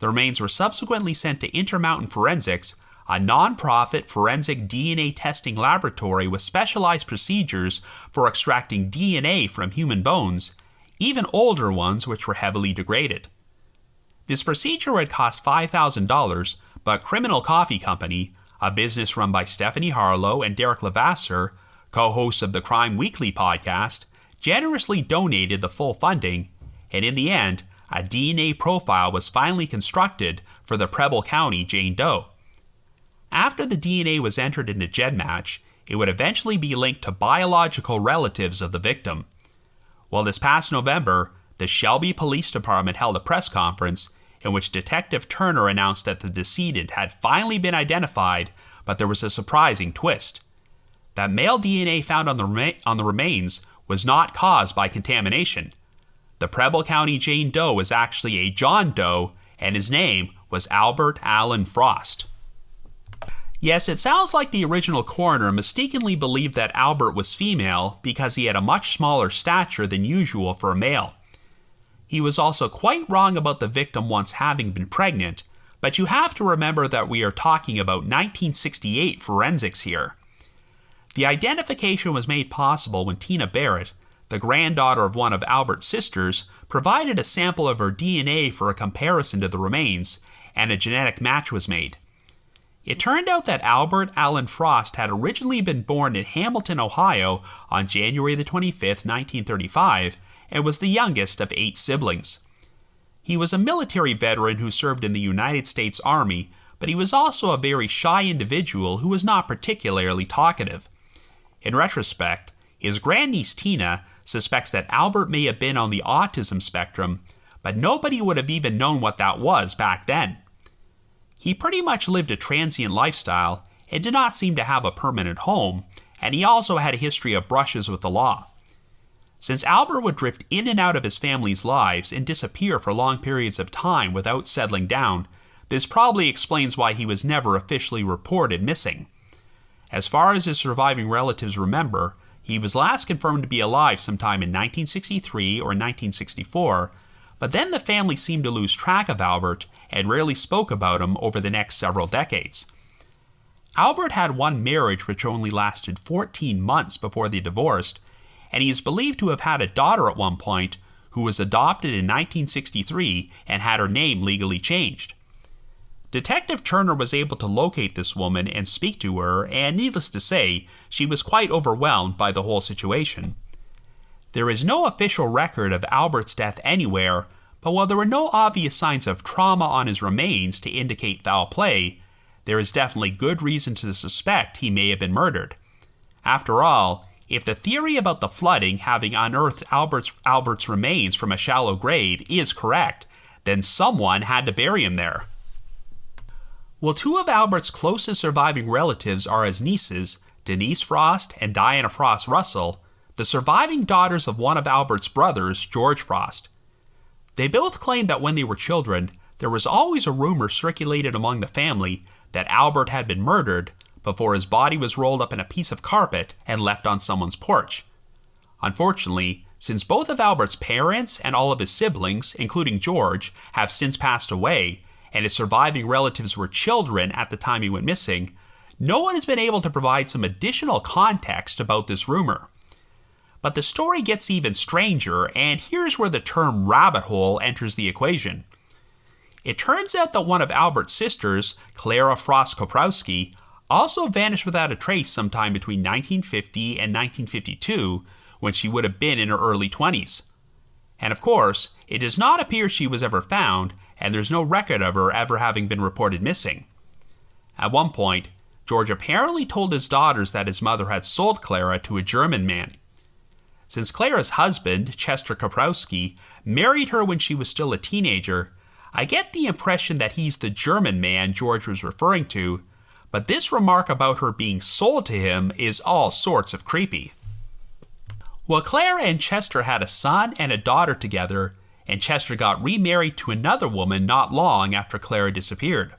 The remains were subsequently sent to Intermountain Forensics, a non-profit forensic DNA testing laboratory with specialized procedures for extracting DNA from human bones, even older ones which were heavily degraded. This procedure would cost $5,000, but Criminal Coffee Company, a business run by Stephanie Harlow and Derek Levasseur, co-hosts of the Crime Weekly podcast, generously donated the full funding, and in the end, a DNA profile was finally constructed for the Preble County Jane Doe. After the DNA was entered into GEDmatch, it would eventually be linked to biological relatives of the victim. Well, this past November, the Shelby Police Department held a press conference in which Detective Turner announced that the decedent had finally been identified, but there was a surprising twist. That male DNA found on the remains was not caused by contamination. The Preble County Jane Doe was actually a John Doe, and his name was Albert Allen Frost. Yes, it sounds like the original coroner mistakenly believed that Albert was female because he had a much smaller stature than usual for a male. He was also quite wrong about the victim once having been pregnant, but you have to remember that we are talking about 1968 forensics here. The identification was made possible when Tina Barrett, the granddaughter of one of Albert's sisters, provided a sample of her DNA for a comparison to the remains, and a genetic match was made. It turned out that Albert Allen Frost had originally been born in Hamilton, Ohio on January the 25th, 1935, and was the youngest of 8 siblings. He was a military veteran who served in the United States Army, but he was also a very shy individual who was not particularly talkative. In retrospect, his grandniece Tina suspects that Albert may have been on the autism spectrum, but nobody would have even known what that was back then. He pretty much lived a transient lifestyle and did not seem to have a permanent home, and he also had a history of brushes with the law. Since Albert would drift in and out of his family's lives and disappear for long periods of time without settling down, this probably explains why he was never officially reported missing. As far as his surviving relatives remember, he was last confirmed to be alive sometime in 1963 or 1964, but then the family seemed to lose track of Albert and rarely spoke about him over the next several decades. Albert had one marriage which only lasted 14 months before they divorced, and he is believed to have had a daughter at one point who was adopted in 1963 and had her name legally changed. Detective Turner was able to locate this woman and speak to her, and needless to say, she was quite overwhelmed by the whole situation. There is no official record of Albert's death anywhere, but while there were no obvious signs of trauma on his remains to indicate foul play, there is definitely good reason to suspect he may have been murdered. After all, if the theory about the flooding having unearthed Albert's remains from a shallow grave is correct, then someone had to bury him there. While 2 of Albert's closest surviving relatives are his nieces, Denise Frost and Diana Frost Russell, the surviving daughters of one of Albert's brothers, George Frost. They both claimed that when they were children, there was always a rumor circulated among the family that Albert had been murdered before his body was rolled up in a piece of carpet and left on someone's porch. Unfortunately, since both of Albert's parents and all of his siblings, including George, have since passed away, and his surviving relatives were children at the time he went missing, no one has been able to provide some additional context about this rumor. But the story gets even stranger, and here's where the term rabbit hole enters the equation. It turns out that one of Albert's sisters, Clara Frost Koprowski, also vanished without a trace sometime between 1950 and 1952, when she would have been in her early 20s. And of course, it does not appear she was ever found, and there's no record of her ever having been reported missing. At one point, George apparently told his daughters that his mother had sold Clara to a German man. Since Clara's husband, Chester Koprowski, married her when she was still a teenager, I get the impression that he's the German man George was referring to, but this remark about her being sold to him is all sorts of creepy. Well, Clara and Chester had a son and a daughter together, and Chester got remarried to another woman not long after Clara disappeared.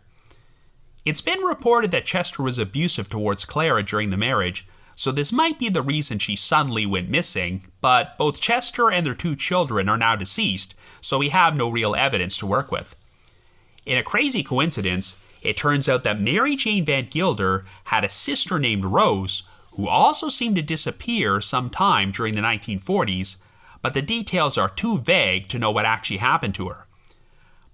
It's been reported that Chester was abusive towards Clara during the marriage, so this might be the reason she suddenly went missing, but both Chester and their 2 children are now deceased, so we have no real evidence to work with. In a crazy coincidence, it turns out that Mary Jane Van Gilder had a sister named Rose, who also seemed to disappear sometime during the 1940s, but the details are too vague to know what actually happened to her.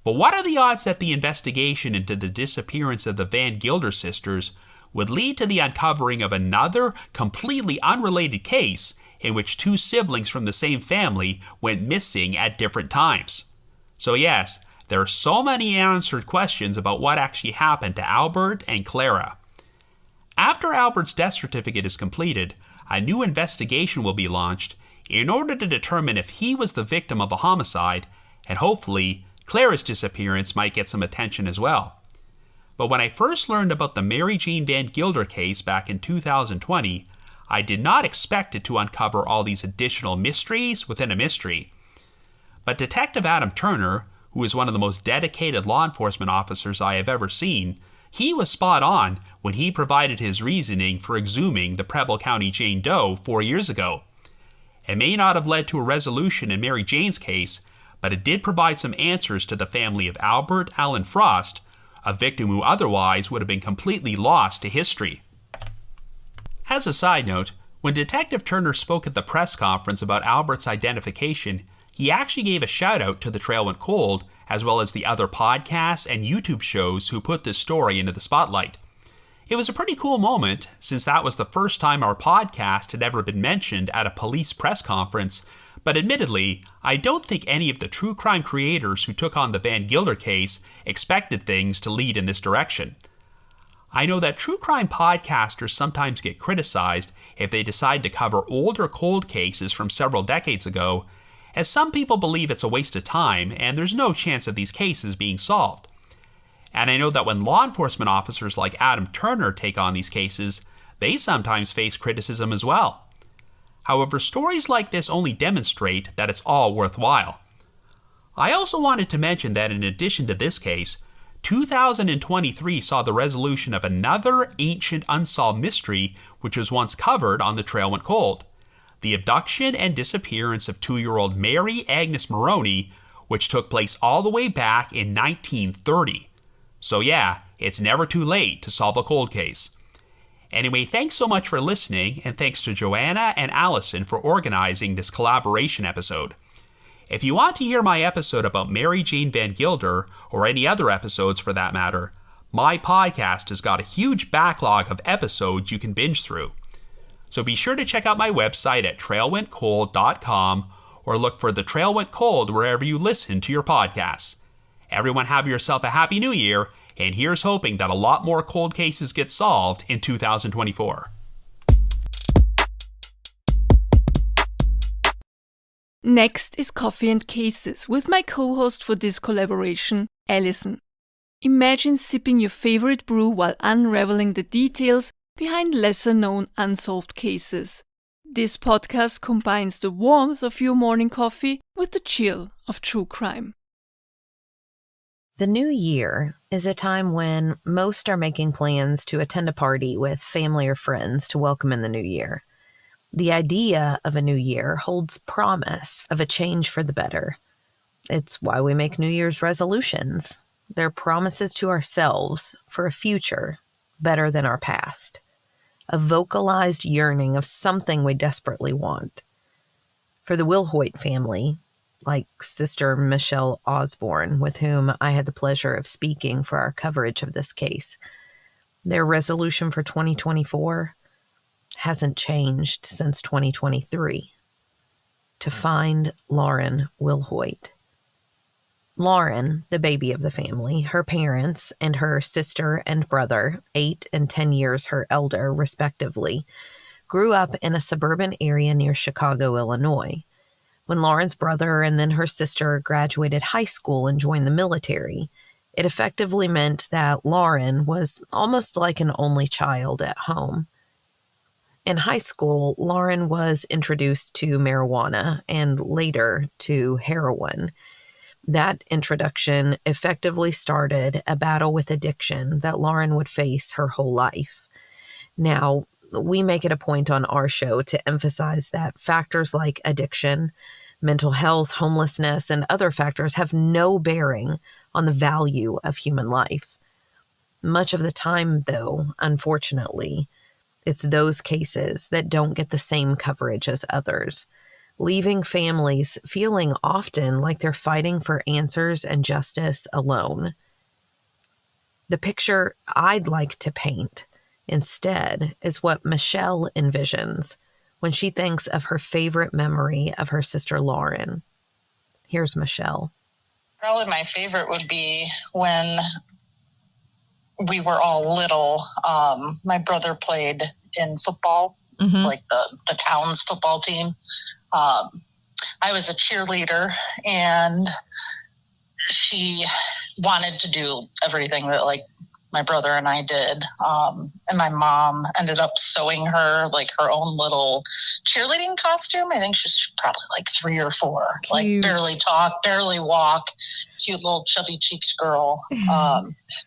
But what are the odds that the investigation into the disappearance of the Van Gilder sisters would lead to the uncovering of another completely unrelated case in which two siblings from the same family went missing at different times. So yes, there are so many unanswered questions about what actually happened to Albert and Clara. After Albert's death certificate is completed, a new investigation will be launched in order to determine if he was the victim of a homicide, and hopefully Clara's disappearance might get some attention as well. But when I first learned about the Mary Jane Van Gilder case back in 2020, I did not expect it to uncover all these additional mysteries within a mystery. But Detective Adam Turner, who is one of the most dedicated law enforcement officers I have ever seen, he was spot on when he provided his reasoning for exhuming the Preble County Jane Doe 4 years ago. It may not have led to a resolution in Mary Jane's case, but it did provide some answers to the family of Albert Allen Frost, a victim who otherwise would have been completely lost to history. As a side note, when Detective Turner spoke at the press conference about Albert's identification, he actually gave a shout out to The Trail Went Cold, as well as the other podcasts and YouTube shows who put this story into the spotlight. It was a pretty cool moment, since that was the first time our podcast had ever been mentioned at a police press conference, but admittedly, I don't think any of the true crime creators who took on the Van Gilder case expected things to lead in this direction. I know that true crime podcasters sometimes get criticized if they decide to cover older cold cases from several decades ago, as some people believe it's a waste of time and there's no chance of these cases being solved. And I know that when law enforcement officers like Adam Turner take on these cases, they sometimes face criticism as well. However, stories like this only demonstrate that it's all worthwhile. I also wanted to mention that in addition to this case, 2023 saw the resolution of another ancient unsolved mystery which was once covered on The Trail Went Cold: the abduction and disappearance of 2-year-old Mary Agnes Maroney, which took place all the way back in 1930. So yeah, it's never too late to solve a cold case. Anyway, thanks so much for listening, and thanks to Joanna and Allison for organizing this collaboration episode. If you want to hear my episode about Mary Jane Van Gilder, or any other episodes for that matter, my podcast has got a huge backlog of episodes you can binge through. So be sure to check out my website at trailwentcold.com, or look for The Trail Went Cold wherever you listen to your podcasts. Everyone have yourself a Happy New Year, and here's hoping that a lot more cold cases get solved in 2024. Next is Coffee and Cases with my co-host for this collaboration, Alison. Imagine sipping your favorite brew while unraveling the details behind lesser-known unsolved cases. This podcast combines the warmth of your morning coffee with the chill of true crime. The new year is a time when most are making plans to attend a party with family or friends to welcome in the new year. The idea of a new year holds promise of a change for the better. It's why we make New Year's resolutions. They're promises to ourselves for a future better than our past. A vocalized yearning of something we desperately want. For the Wilhoit family, like Sister Michelle Osborne, with whom I had the pleasure of speaking for our coverage of this case, their resolution for 2024 hasn't changed since 2023. To find Lauren Wilhoit. Lauren, the baby of the family, her parents, and her sister and brother, 8 and 10 years her elder, respectively, grew up in a suburban area near Chicago, Illinois. When Lauren's brother and then her sister graduated high school and joined the military, it effectively meant that Lauren was almost like an only child at home. In high school, Lauren was introduced to marijuana and later to heroin. That introduction effectively started a battle with addiction that Lauren would face her whole life. Now, we make it a point on our show to emphasize that factors like addiction, mental health, homelessness, and other factors have no bearing on the value of human life. Much of the time, though, unfortunately, it's those cases that don't get the same coverage as others, leaving families feeling often like they're fighting for answers and justice alone. The picture I'd like to paint instead is what Michelle envisions when she thinks of her favorite memory of her sister Lauren. Here's Michelle. Probably my favorite would be when we were all little. My brother played in football, like the town's football team. I was a cheerleader, and she wanted to do everything that like my brother and I did. And my mom ended up sewing her like her own little cheerleading costume. I think she's probably like 3 or 4, Cute. Like barely talk, barely walk, cute little chubby cheeked girl.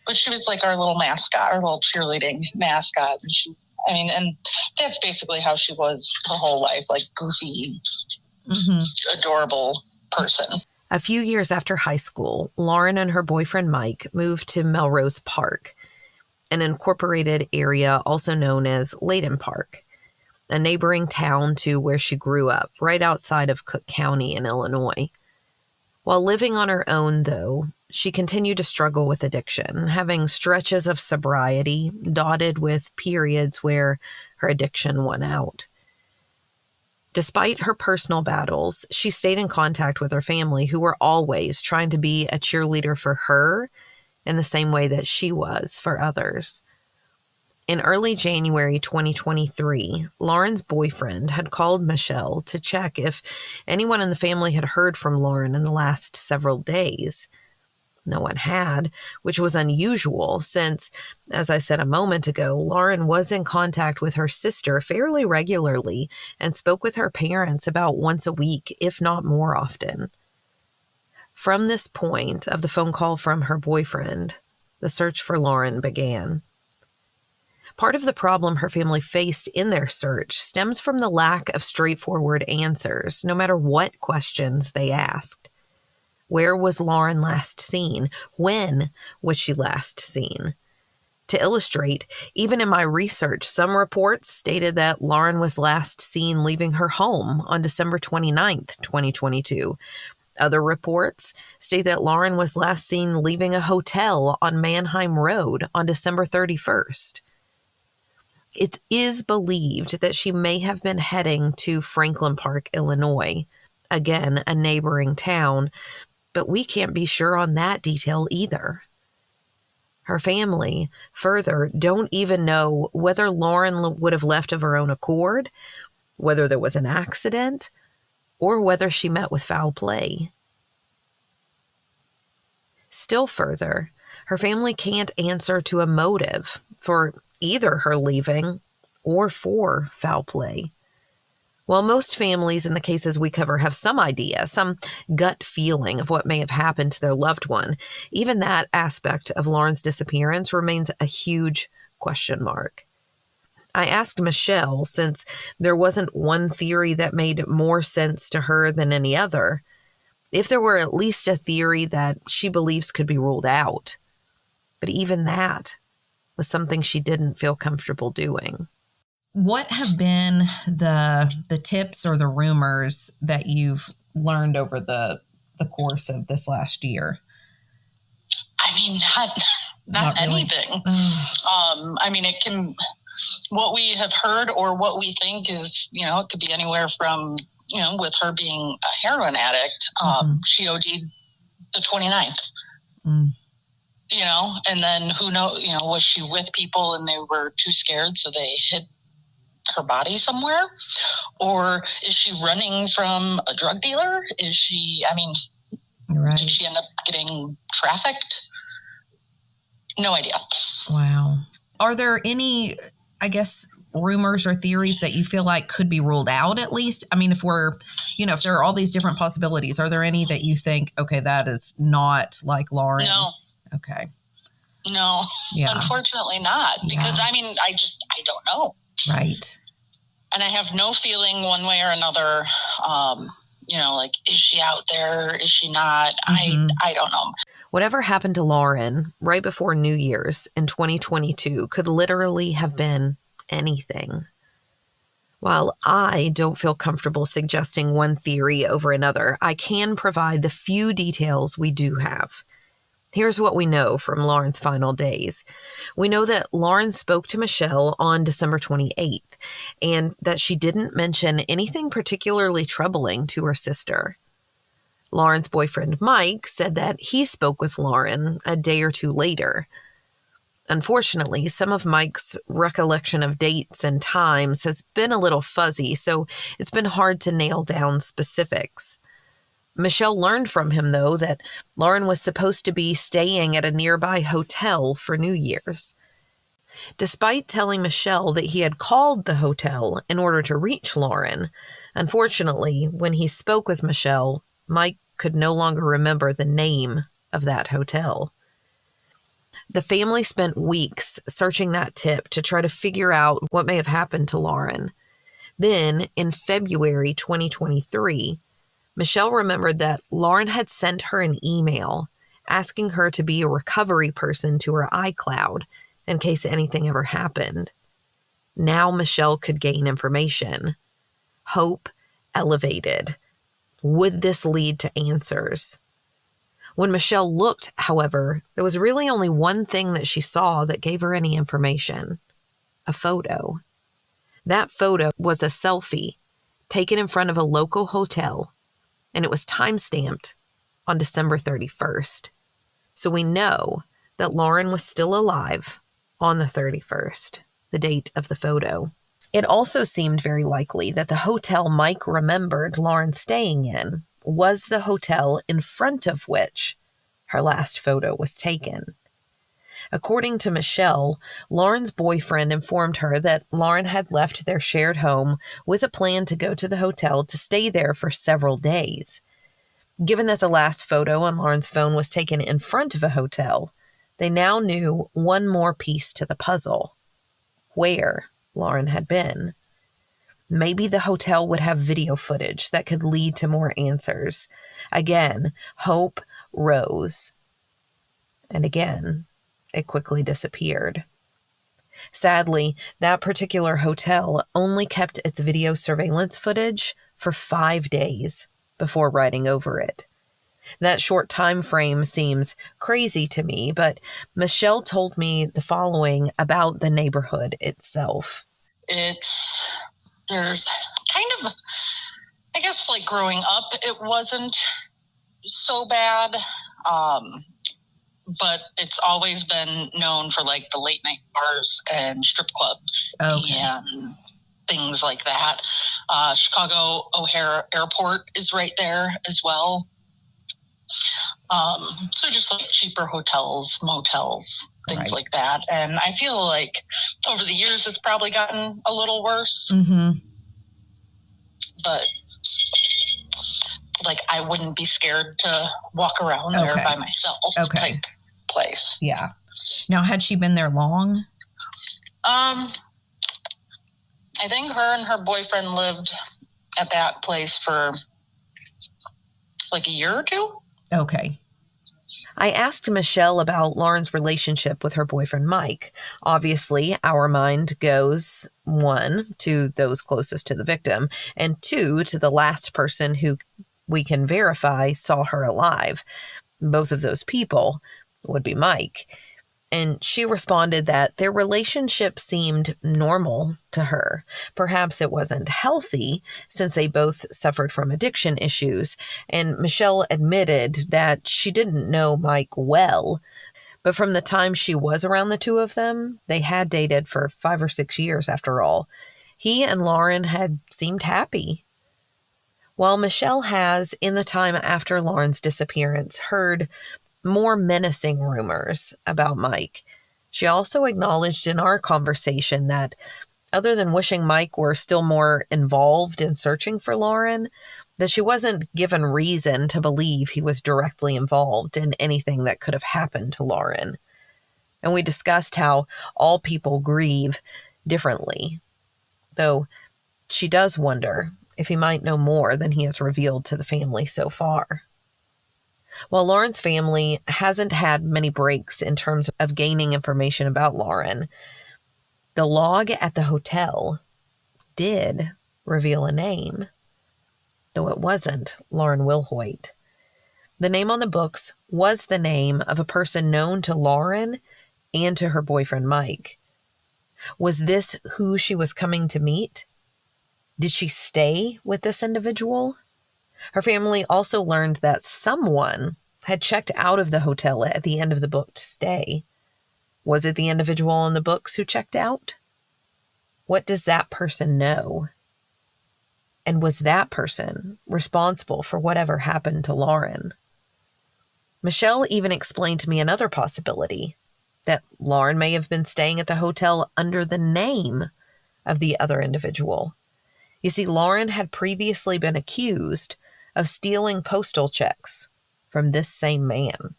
But she was like our little mascot, our little cheerleading mascot. And and that's basically how she was her whole life, like goofy, adorable person. A few years after high school, Lauren and her boyfriend Mike moved to Melrose Park, an incorporated area also known as Layton Park, a neighboring town to where she grew up, right outside of Cook County in Illinois. While living on her own, though, she continued to struggle with addiction, having stretches of sobriety dotted with periods where her addiction won out. Despite her personal battles, she stayed in contact with her family, who were always trying to be a cheerleader for her in the same way that she was for others. In early January 2023, Lauren's boyfriend had called Michelle to check if anyone in the family had heard from Lauren in the last several days. No one had, which was unusual since, as I said a moment ago, Lauren was in contact with her sister fairly regularly and spoke with her parents about once a week, if not more often. From this point of the phone call from her boyfriend, the search for Lauren began. Part of the problem her family faced in their search stems from the lack of straightforward answers, no matter what questions they asked. Where was Lauren last seen? When was she last seen? To illustrate, even in my research, some reports stated that Lauren was last seen leaving her home on December 29th, 2022. Other reports state that Lauren was last seen leaving a hotel on Manheim Road on December 31st. It is believed that she may have been heading to Franklin Park, Illinois, again, a neighboring town, but we can't be sure on that detail either. Her family, further, don't even know whether Lauren would have left of her own accord, whether there was an accident, or whether she met with foul play. Still further, her family can't answer to a motive for either her leaving or for foul play. While most families in the cases we cover have some idea, some gut feeling of what may have happened to their loved one, even that aspect of Lauren's disappearance remains a huge question mark. I asked Michelle, since there wasn't one theory that made more sense to her than any other, if there were at least a theory that she believes could be ruled out. But even that was something she didn't feel comfortable doing. What have been the tips or the rumors that you've learned over the course of this last year? I mean, not really. Anything. I mean, it can, what we have heard or what we think is, it could be anywhere from, with her being a heroin addict, she OD'd the 29th. And then who knows, was she with people and they were too scared, so they hid her body somewhere? Or is she running from a drug dealer? Is she, right. Did she end up getting trafficked? No idea. Wow. Are there any, rumors or theories that you feel like could be ruled out at least? I mean, if there are all these different possibilities, are there any that you think, okay, that is not like Lauren? No. Okay. No, yeah. Unfortunately not. Because, I don't know. Right. And I have no feeling one way or another, is she out there? Is she not? I don't know. Whatever happened to Lauren right before New Year's in 2022 could literally have been anything. While I don't feel comfortable suggesting one theory over another, I can provide the few details we do have. Here's what we know from Lauren's final days. We know that Lauren spoke to Michelle on December 28th, and that she didn't mention anything particularly troubling to her sister. Lauren's boyfriend, Mike, said that he spoke with Lauren a day or two later. Unfortunately, some of Mike's recollection of dates and times has been a little fuzzy, so it's been hard to nail down specifics. Michelle learned from him, though, that Lauren was supposed to be staying at a nearby hotel for New Year's. Despite telling Michelle that he had called the hotel in order to reach Lauren, unfortunately, when he spoke with Michelle, Mike could no longer remember the name of that hotel. The family spent weeks searching that tip to try to figure out what may have happened to Lauren. Then, in February 2023, Michelle remembered that Lauren had sent her an email asking her to be a recovery person to her iCloud in case anything ever happened. Now Michelle could gain information. Hope elevated. Would this lead to answers? When Michelle looked, however, there was really only one thing that she saw that gave her any information: a photo. That photo was a selfie taken in front of a local hotel, and it was time-stamped on December 31st. So we know that Lauren was still alive on the 31st, the date of the photo. It also seemed very likely that the hotel Mike remembered Lauren staying in was the hotel in front of which her last photo was taken. According to Michelle, Lauren's boyfriend informed her that Lauren had left their shared home with a plan to go to the hotel to stay there for several days. Given that the last photo on Lauren's phone was taken in front of a hotel, they now knew one more piece to the puzzle: where Lauren had been. Maybe the hotel would have video footage that could lead to more answers. Again, hope rose. And again, it quickly disappeared. Sadly, that particular hotel only kept its video surveillance footage for 5 days before writing over it. That short time frame seems crazy to me, but Michelle told me the following about the neighborhood itself. There's kind of, I guess, like growing up, it wasn't so bad. But it's always been known for like the late night bars and strip clubs and things like that. Chicago O'Hare Airport is right there as well. So just like cheaper hotels, motels, things like that. And I feel like over the years, it's probably gotten a little worse. Mm-hmm. But like, I wouldn't be scared to walk around there by myself type place. Yeah. Now, had she been there long? I think her and her boyfriend lived at that place for like a year or two. Okay. I asked Michelle about Lauren's relationship with her boyfriend, Mike. Obviously, our mind goes, 1, to those closest to the victim, and 2, to the last person who we can verify saw her alive. Both of those people would be Mike. And she responded that their relationship seemed normal to her. Perhaps it wasn't healthy since they both suffered from addiction issues. And Michelle admitted that she didn't know Mike well, but from the time she was around the two of them, they had dated for 5 or 6 years after all. He and Lauren had seemed happy. While Michelle has, in the time after Lauren's disappearance, heard more menacing rumors about Mike, she also acknowledged in our conversation that, other than wishing Mike were still more involved in searching for Lauren, that she wasn't given reason to believe he was directly involved in anything that could have happened to Lauren. And we discussed how all people grieve differently, though she does wonder if he might know more than he has revealed to the family so far. While Lauren's family hasn't had many breaks in terms of gaining information about Lauren, the log at the hotel did reveal a name, though it wasn't Lauren Wilhoit. The name on the books was the name of a person known to Lauren and to her boyfriend, Mike. Was this who she was coming to meet? Did she stay with this individual? Her family also learned that someone had checked out of the hotel at the end of the booked stay. Was it the individual in the books who checked out? What does that person know? And was that person responsible for whatever happened to Lauren? Michelle even explained to me another possibility, that Lauren may have been staying at the hotel under the name of the other individual. You see, Lauren had previously been accused of stealing postal checks from this same man.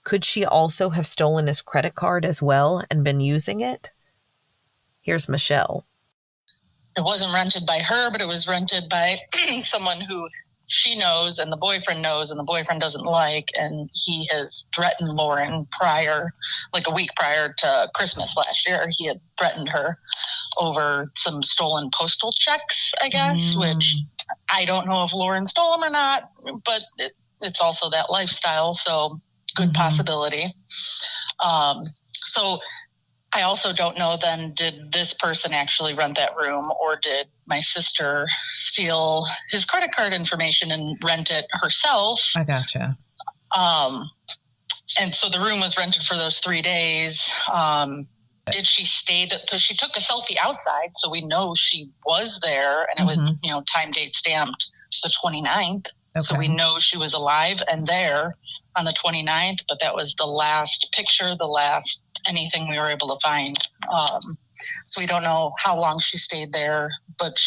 Could she also have stolen his credit card as well and been using it? Here's Michelle. It wasn't rented by her, but it was rented by someone who she knows and the boyfriend knows and the boyfriend doesn't like. And he has threatened Lauren like a week prior to Christmas last year. He had threatened her over some stolen postal checks, I guess, which I don't know if Lauren stole them or not, but it's also that lifestyle. So good possibility. So I also don't know then, did this person actually rent that room, or did my sister steal his credit card information and rent it herself? I gotcha. And so the room was rented for those 3 days. Did she stay? Because she took a selfie outside, so we know she was there, and it was, time date stamped the 29th. Okay. So we know she was alive and there on the 29th, but that was the last picture, the last anything we were able to find. So we don't know how long she stayed there, but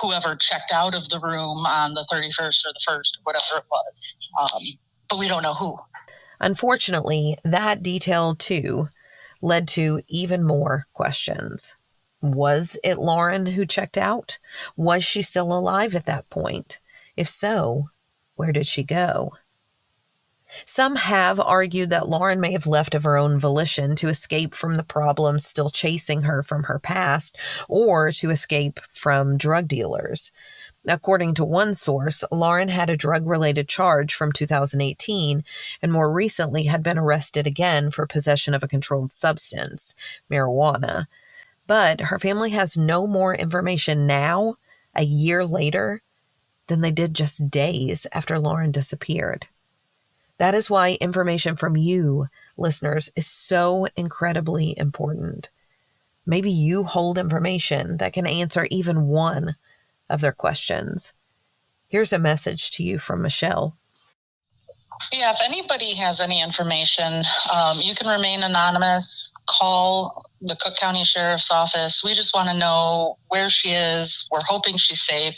whoever checked out of the room on the 31st or the 1st, whatever it was. But we don't know who. Unfortunately, that detail too led to even more questions. Was it Lauren who checked out? Was she still alive at that point? If so, where did she go? Some have argued that Lauren may have left of her own volition to escape from the problems still chasing her from her past, or to escape from drug dealers. According to one source, Lauren had a drug-related charge from 2018 and more recently had been arrested again for possession of a controlled substance, marijuana. But her family has no more information now, a year later, than they did just days after Lauren disappeared. That is why information from you, listeners, is so incredibly important. Maybe you hold information that can answer even one of their questions. Here's a message to you from Michelle. Yeah, if anybody has any information, you can remain anonymous. Call the Cook County Sheriff's Office. We just want to know where she is. We're hoping she's safe.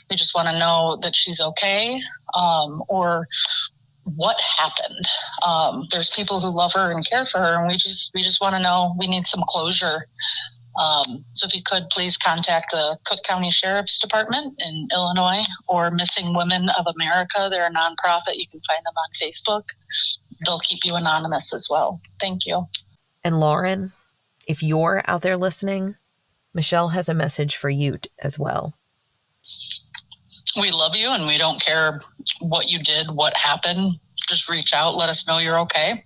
We just want to know that she's okay, or what happened. There's people who love her and care for her, and we just want to know. We need some closure. So if you could please contact the Cook County Sheriff's Department in Illinois, or Missing Women of America. They're a nonprofit. You can find them on Facebook. They'll keep you anonymous as well. Thank you. And Lauren, if you're out there listening, Michelle has a message for you as well. We love you, and we don't care what you did, what happened. Just reach out. Let us know you're okay.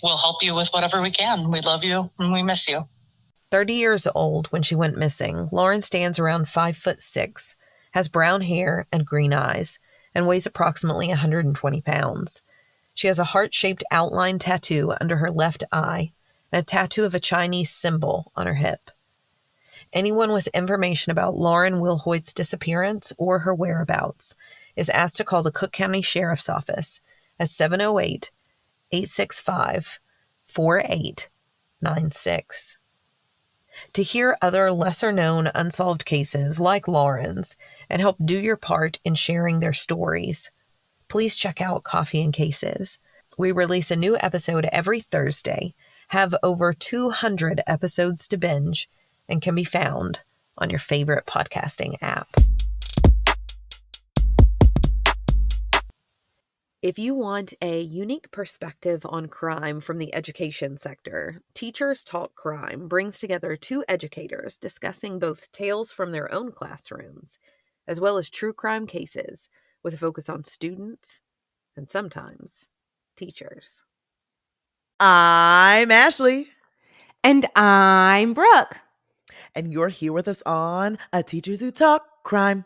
We'll help you with whatever we can. We love you and we miss you. 30 years old when she went missing, Lauren stands around 5'6", has brown hair and green eyes, and weighs approximately 120 pounds. She has a heart-shaped outline tattoo under her left eye and a tattoo of a Chinese symbol on her hip. Anyone with information about Lauren Wilhoit's disappearance or her whereabouts is asked to call the Cook County Sheriff's Office at 708-865-4896. To hear other lesser-known unsolved cases like Lauren's and help do your part in sharing their stories, please check out Coffee and Cases. We release a new episode every Thursday, have over 200 episodes to binge, and can be found on your favorite podcasting app. If you want a unique perspective on crime from the education sector, Teachers Talk Crime brings together two educators discussing both tales from their own classrooms, as well as true crime cases with a focus on students and sometimes teachers. I'm Ashley. And I'm Brooke. And you're here with us on A Teachers Who Talk Crime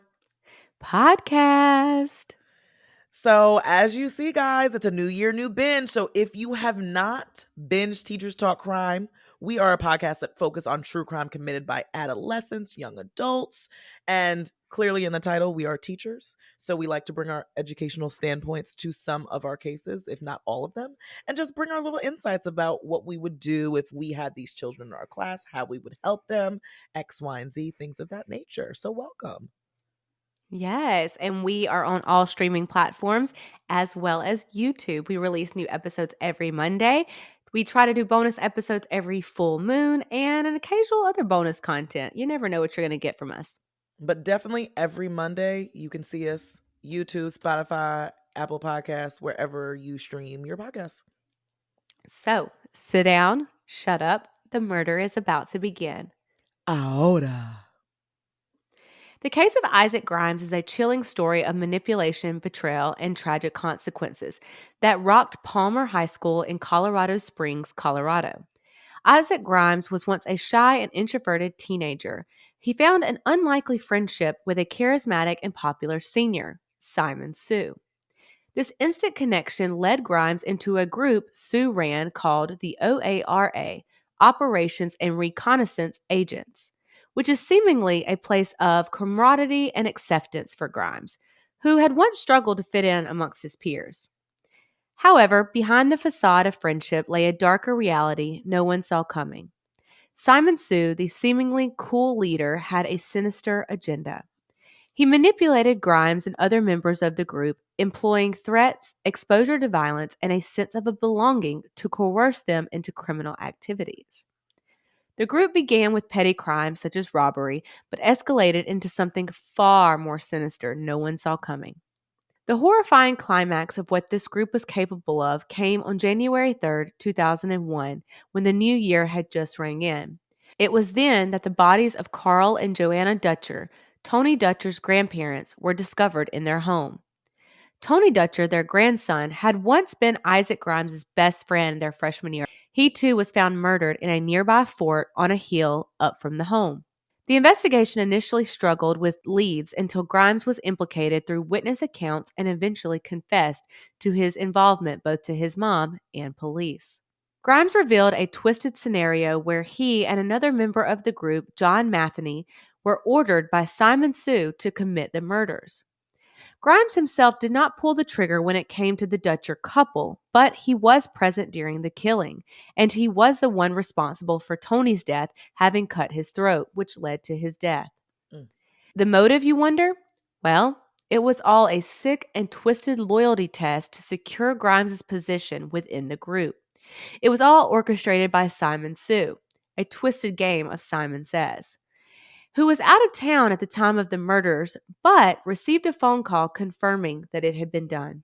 podcast. So as you see, guys, it's a new year, new binge. So if you have not binged Teachers Talk Crime, we are a podcast that focus on true crime committed by adolescents, young adults, and clearly in the title, we are teachers. So we like to bring our educational standpoints to some of our cases, if not all of them, and just bring our little insights about what we would do if we had these children in our class, how we would help them, X, Y, and Z, things of that nature. So welcome. Yes, and we are on all streaming platforms as well as YouTube. We release new episodes every Monday. We try to do bonus episodes every full moon and an occasional other bonus content. You never know what you're going to get from us. But definitely every Monday, you can see us YouTube, Spotify, Apple Podcasts, wherever you stream your podcasts. So sit down, shut up. The murder is about to begin. Ahora. The case of Isaac Grimes is a chilling story of manipulation, betrayal, and tragic consequences that rocked Palmer High School in Colorado Springs, Colorado. Isaac Grimes was once a shy and introverted teenager. He found an unlikely friendship with a charismatic and popular senior, Simon Sue. This instant connection led Grimes into a group Sue ran called the OARA, Operations and Reconnaissance Agents, which is seemingly a place of camaraderie and acceptance for Grimes, who had once struggled to fit in amongst his peers. However, behind the facade of friendship lay a darker reality no one saw coming. Simon Sue, the seemingly cool leader, had a sinister agenda. He manipulated Grimes and other members of the group, employing threats, exposure to violence, and a sense of a belonging to coerce them into criminal activities. The group began with petty crimes such as robbery, but escalated into something far more sinister no one saw coming. The horrifying climax of what this group was capable of came on January 3rd, 2001, when the new year had just rang in. It was then that the bodies of Carl and Joanna Dutcher, Tony Dutcher's grandparents, were discovered in their home. Tony Dutcher, their grandson, had once been Isaac Grimes' best friend their freshman year. He too was found murdered in a nearby fort on a hill up from the home. The investigation initially struggled with leads until Grimes was implicated through witness accounts and eventually confessed to his involvement both to his mom and police. Grimes revealed a twisted scenario where he and another member of the group, John Matheny, were ordered by Simon Sue to commit the murders. Grimes himself did not pull the trigger when it came to the Dutcher couple, but he was present during the killing, and he was the one responsible for Tony's death, having cut his throat, which led to his death. The motive, you wonder? Well, it was all a sick and twisted loyalty test to secure Grimes' position within the group. It was all orchestrated by Simon Sue, a twisted game of Simon Says, who was out of town at the time of the murders, but received a phone call confirming that it had been done.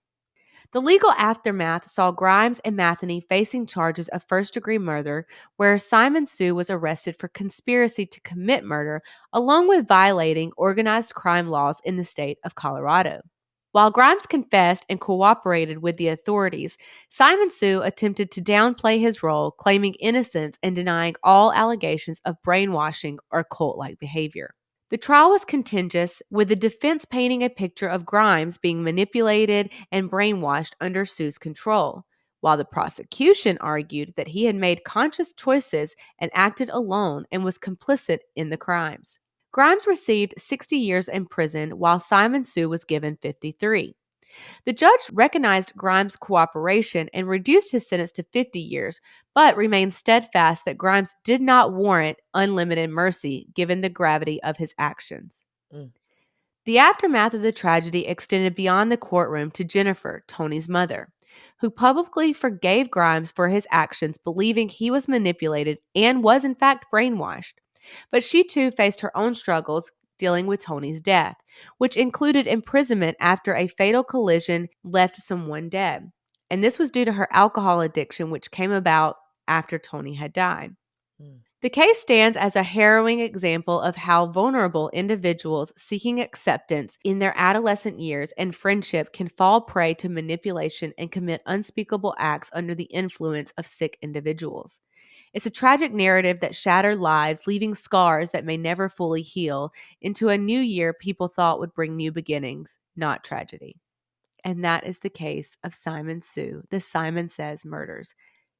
The legal aftermath saw Grimes and Matheny facing charges of first-degree murder, where Simon Sue was arrested for conspiracy to commit murder, along with violating organized crime laws in the state of Colorado. While Grimes confessed and cooperated with the authorities, Simon Sue attempted to downplay his role, claiming innocence and denying all allegations of brainwashing or cult-like behavior. The trial was contentious, with the defense painting a picture of Grimes being manipulated and brainwashed under Sue's control, while the prosecution argued that he had made conscious choices and acted alone and was complicit in the crimes. Grimes received 60 years in prison, while Simon Sue was given 53. The judge recognized Grimes' cooperation and reduced his sentence to 50 years, but remained steadfast that Grimes did not warrant unlimited mercy given the gravity of his actions. The aftermath of the tragedy extended beyond the courtroom to Jennifer, Tony's mother, who publicly forgave Grimes for his actions, believing he was manipulated and was in fact brainwashed. But she too faced her own struggles dealing with Tony's death, which included imprisonment after a fatal collision left someone dead. And this was due to her alcohol addiction, which came about after Tony had died. The case stands as a harrowing example of how vulnerable individuals seeking acceptance in their adolescent years and friendship can fall prey to manipulation and commit unspeakable acts under the influence of sick individuals. It's a tragic narrative that shattered lives, leaving scars that may never fully heal into a new year people thought would bring new beginnings, not tragedy. And that is the case of Simon Sue, the Simon Says murders.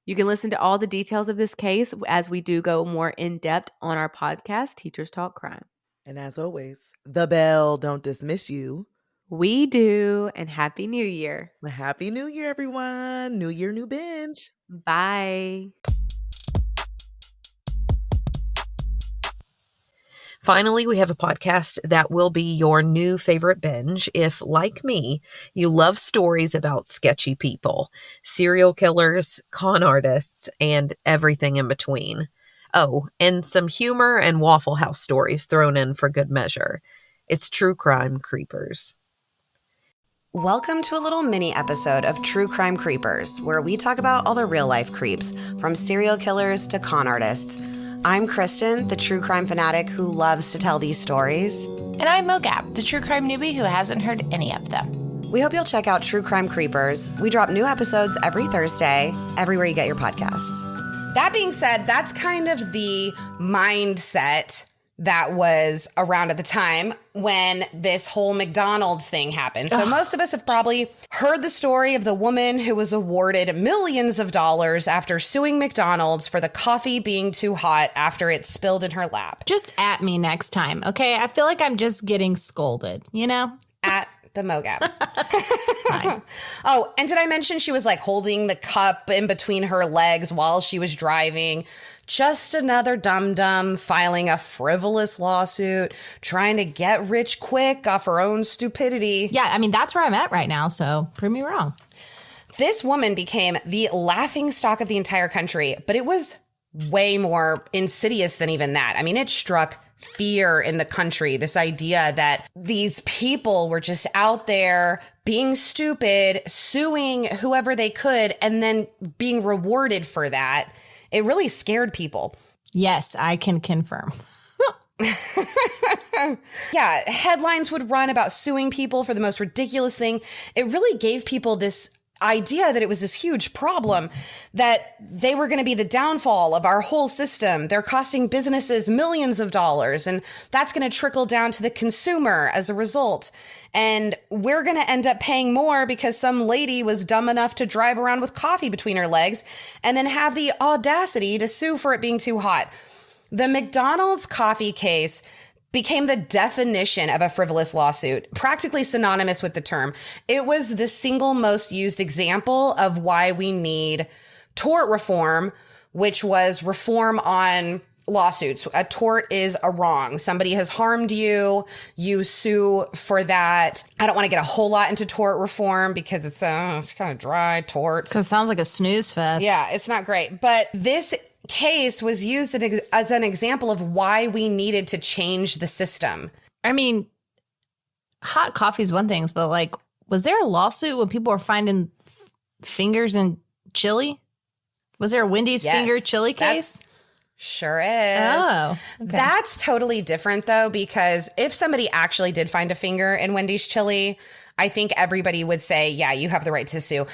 You can listen to all the details of this case as we do go more in depth on our podcast, Teachers Talk Crime. And as always, the bell don't dismiss you. We do. And Happy New Year. Happy New Year, everyone. New year, new binge. Bye. Finally, we have a podcast that will be your new favorite binge if, like me, you love stories about sketchy people, serial killers, con artists, and everything in between. Oh, and some humor and Waffle House stories thrown in for good measure. It's True Crime Creepers. Welcome to a little mini episode of True Crime Creepers, where we talk about all the real-life creeps, from serial killers to con artists. I'm Kristen, the true crime fanatic who loves to tell these stories. And I'm Mogab, the true crime newbie who hasn't heard any of them. We hope you'll check out True Crime Creepers. We drop new episodes every Thursday, everywhere you get your podcasts. That being said, that's kind of the mindset that was around at the time when this whole McDonald's thing happened. So most of us have probably heard the story of the woman who was awarded millions of dollars after suing McDonald's for the coffee being too hot after it spilled in her lap. Just at me next time, okay? I feel like I'm just getting scolded, you know? At the MoGab. Oh, and did I mention she was like holding the cup in between her legs while she was driving? Just another dum-dum filing a frivolous lawsuit, trying to get rich quick off her own stupidity. Yeah, I mean, that's where I'm at right now, so prove me wrong. This woman became the laughingstock of the entire country, but it was way more insidious than even that. I mean, it struck fear in the country, this idea that these people were just out there being stupid, suing whoever they could, and then being rewarded for that. It really scared people. Yes, I can confirm. Yeah, headlines would run about suing people for the most ridiculous thing. It really gave people this idea that it was this huge problem, that they were going to be the downfall of our whole system. They're costing businesses millions of dollars, and that's going to trickle down to the consumer as a result. And we're going to end up paying more because some lady was dumb enough to drive around with coffee between her legs and then have the audacity to sue for it being too hot. The McDonald's coffee case became the definition of a frivolous lawsuit, practically synonymous with the term. It was the single most used example of why we need tort reform, which was reform on lawsuits. A tort is a wrong. Somebody has harmed you, you sue for that. I don't want to get a whole lot into tort reform because it's kind of dry, torts. Because it sounds like a snooze fest. Yeah, it's not great. But this case was used as an example of why we needed to change the system. I mean, hot coffee is one thing, but like, was there a lawsuit when people were finding fingers in chili? Was there a Wendy's finger chili case? Sure is. Oh, okay. That's totally different, though, because if somebody actually did find a finger in Wendy's chili, I think everybody would say, yeah, you have the right to sue.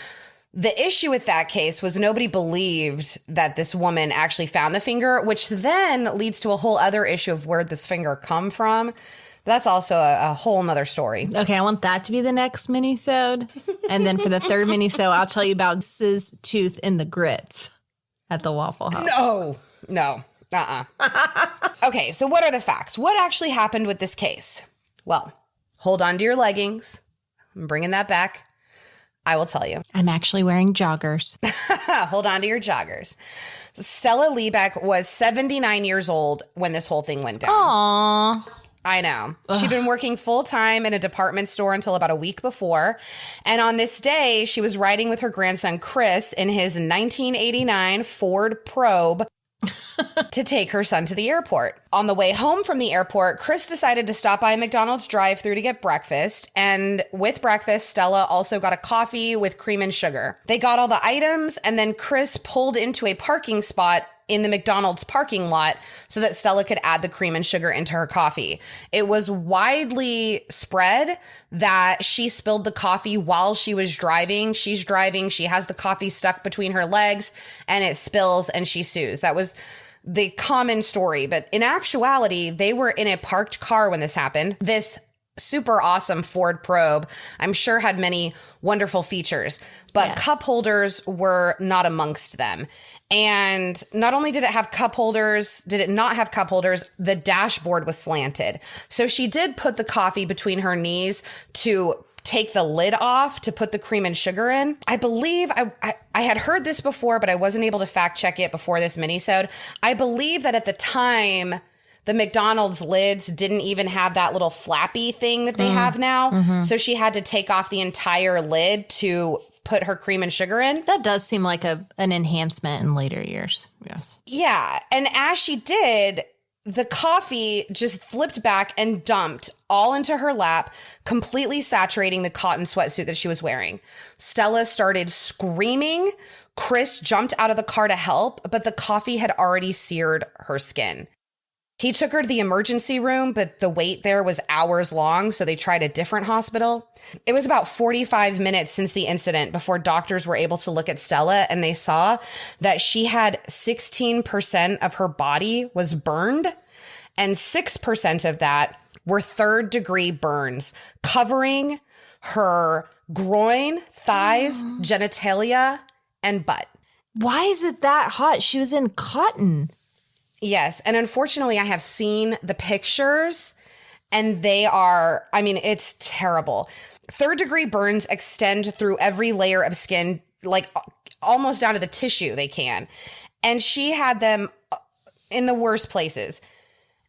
The issue with that case was nobody believed that this woman actually found the finger, which then leads to a whole other issue of where this finger come from. That's also a whole nother story. Okay, I want that to be the next mini-sode. And then for the third mini-sode, I'll tell you about Siz's tooth in the grits at the Waffle House. No. Okay, so what are the facts? What actually happened with this case? Well, hold on to your leggings. I'm bringing that back. I will tell you. I'm actually wearing joggers. Hold on to your joggers. Stella Liebeck was 79 years old when this whole thing went down. Aww. I know. She'd been working full-time in a department store until about a week before. And on this day, she was riding with her grandson, Chris, in his 1989 Ford Probe to take her son to the airport. On the way home from the airport, Chris decided to stop by a McDonald's drive-thru to get breakfast. And with breakfast, Stella also got a coffee with cream and sugar. They got all the items, and then Chris pulled into a parking spot in the McDonald's parking lot so that Stella could add the cream and sugar into her coffee. It was widely spread that she spilled the coffee while she was driving. She's driving, she has the coffee stuck between her legs, and it spills and she sues. That was the common story. But in actuality, they were in a parked car when this happened. This super awesome Ford Probe, I'm sure, had many wonderful features, but cup holders were not amongst them. And not only did it have cup holders, did it not have cup holders, the dashboard was slanted. So she did put the coffee between her knees to take the lid off to put the cream and sugar in. I believe I had heard this before, but I wasn't able to fact check it before this minisode. I believe that at the time, the McDonald's lids didn't even have that little flappy thing that they have now. Mm-hmm. So she had to take off the entire lid to put her cream and sugar in. That does seem like an enhancement in later years. Yes. Yeah. And as she did, the coffee just flipped back and dumped all into her lap, completely saturating the cotton sweatsuit that she was wearing. Stella started screaming. Chris jumped out of the car to help, but the coffee had already seared her skin. He took her to the emergency room, but the wait there was hours long, so they tried a different hospital. It was about 45 minutes since the incident before doctors were able to look at Stella, and they saw that she had 16% of her body was burned, and 6% of that were third-degree burns, covering her groin, thighs, genitalia, and butt. Why is it that hot? She was in cotton. Yes. And unfortunately, I have seen the pictures and they are, I mean, it's terrible. Third-degree burns extend through every layer of skin, like almost down to the tissue they can. And she had them in the worst places.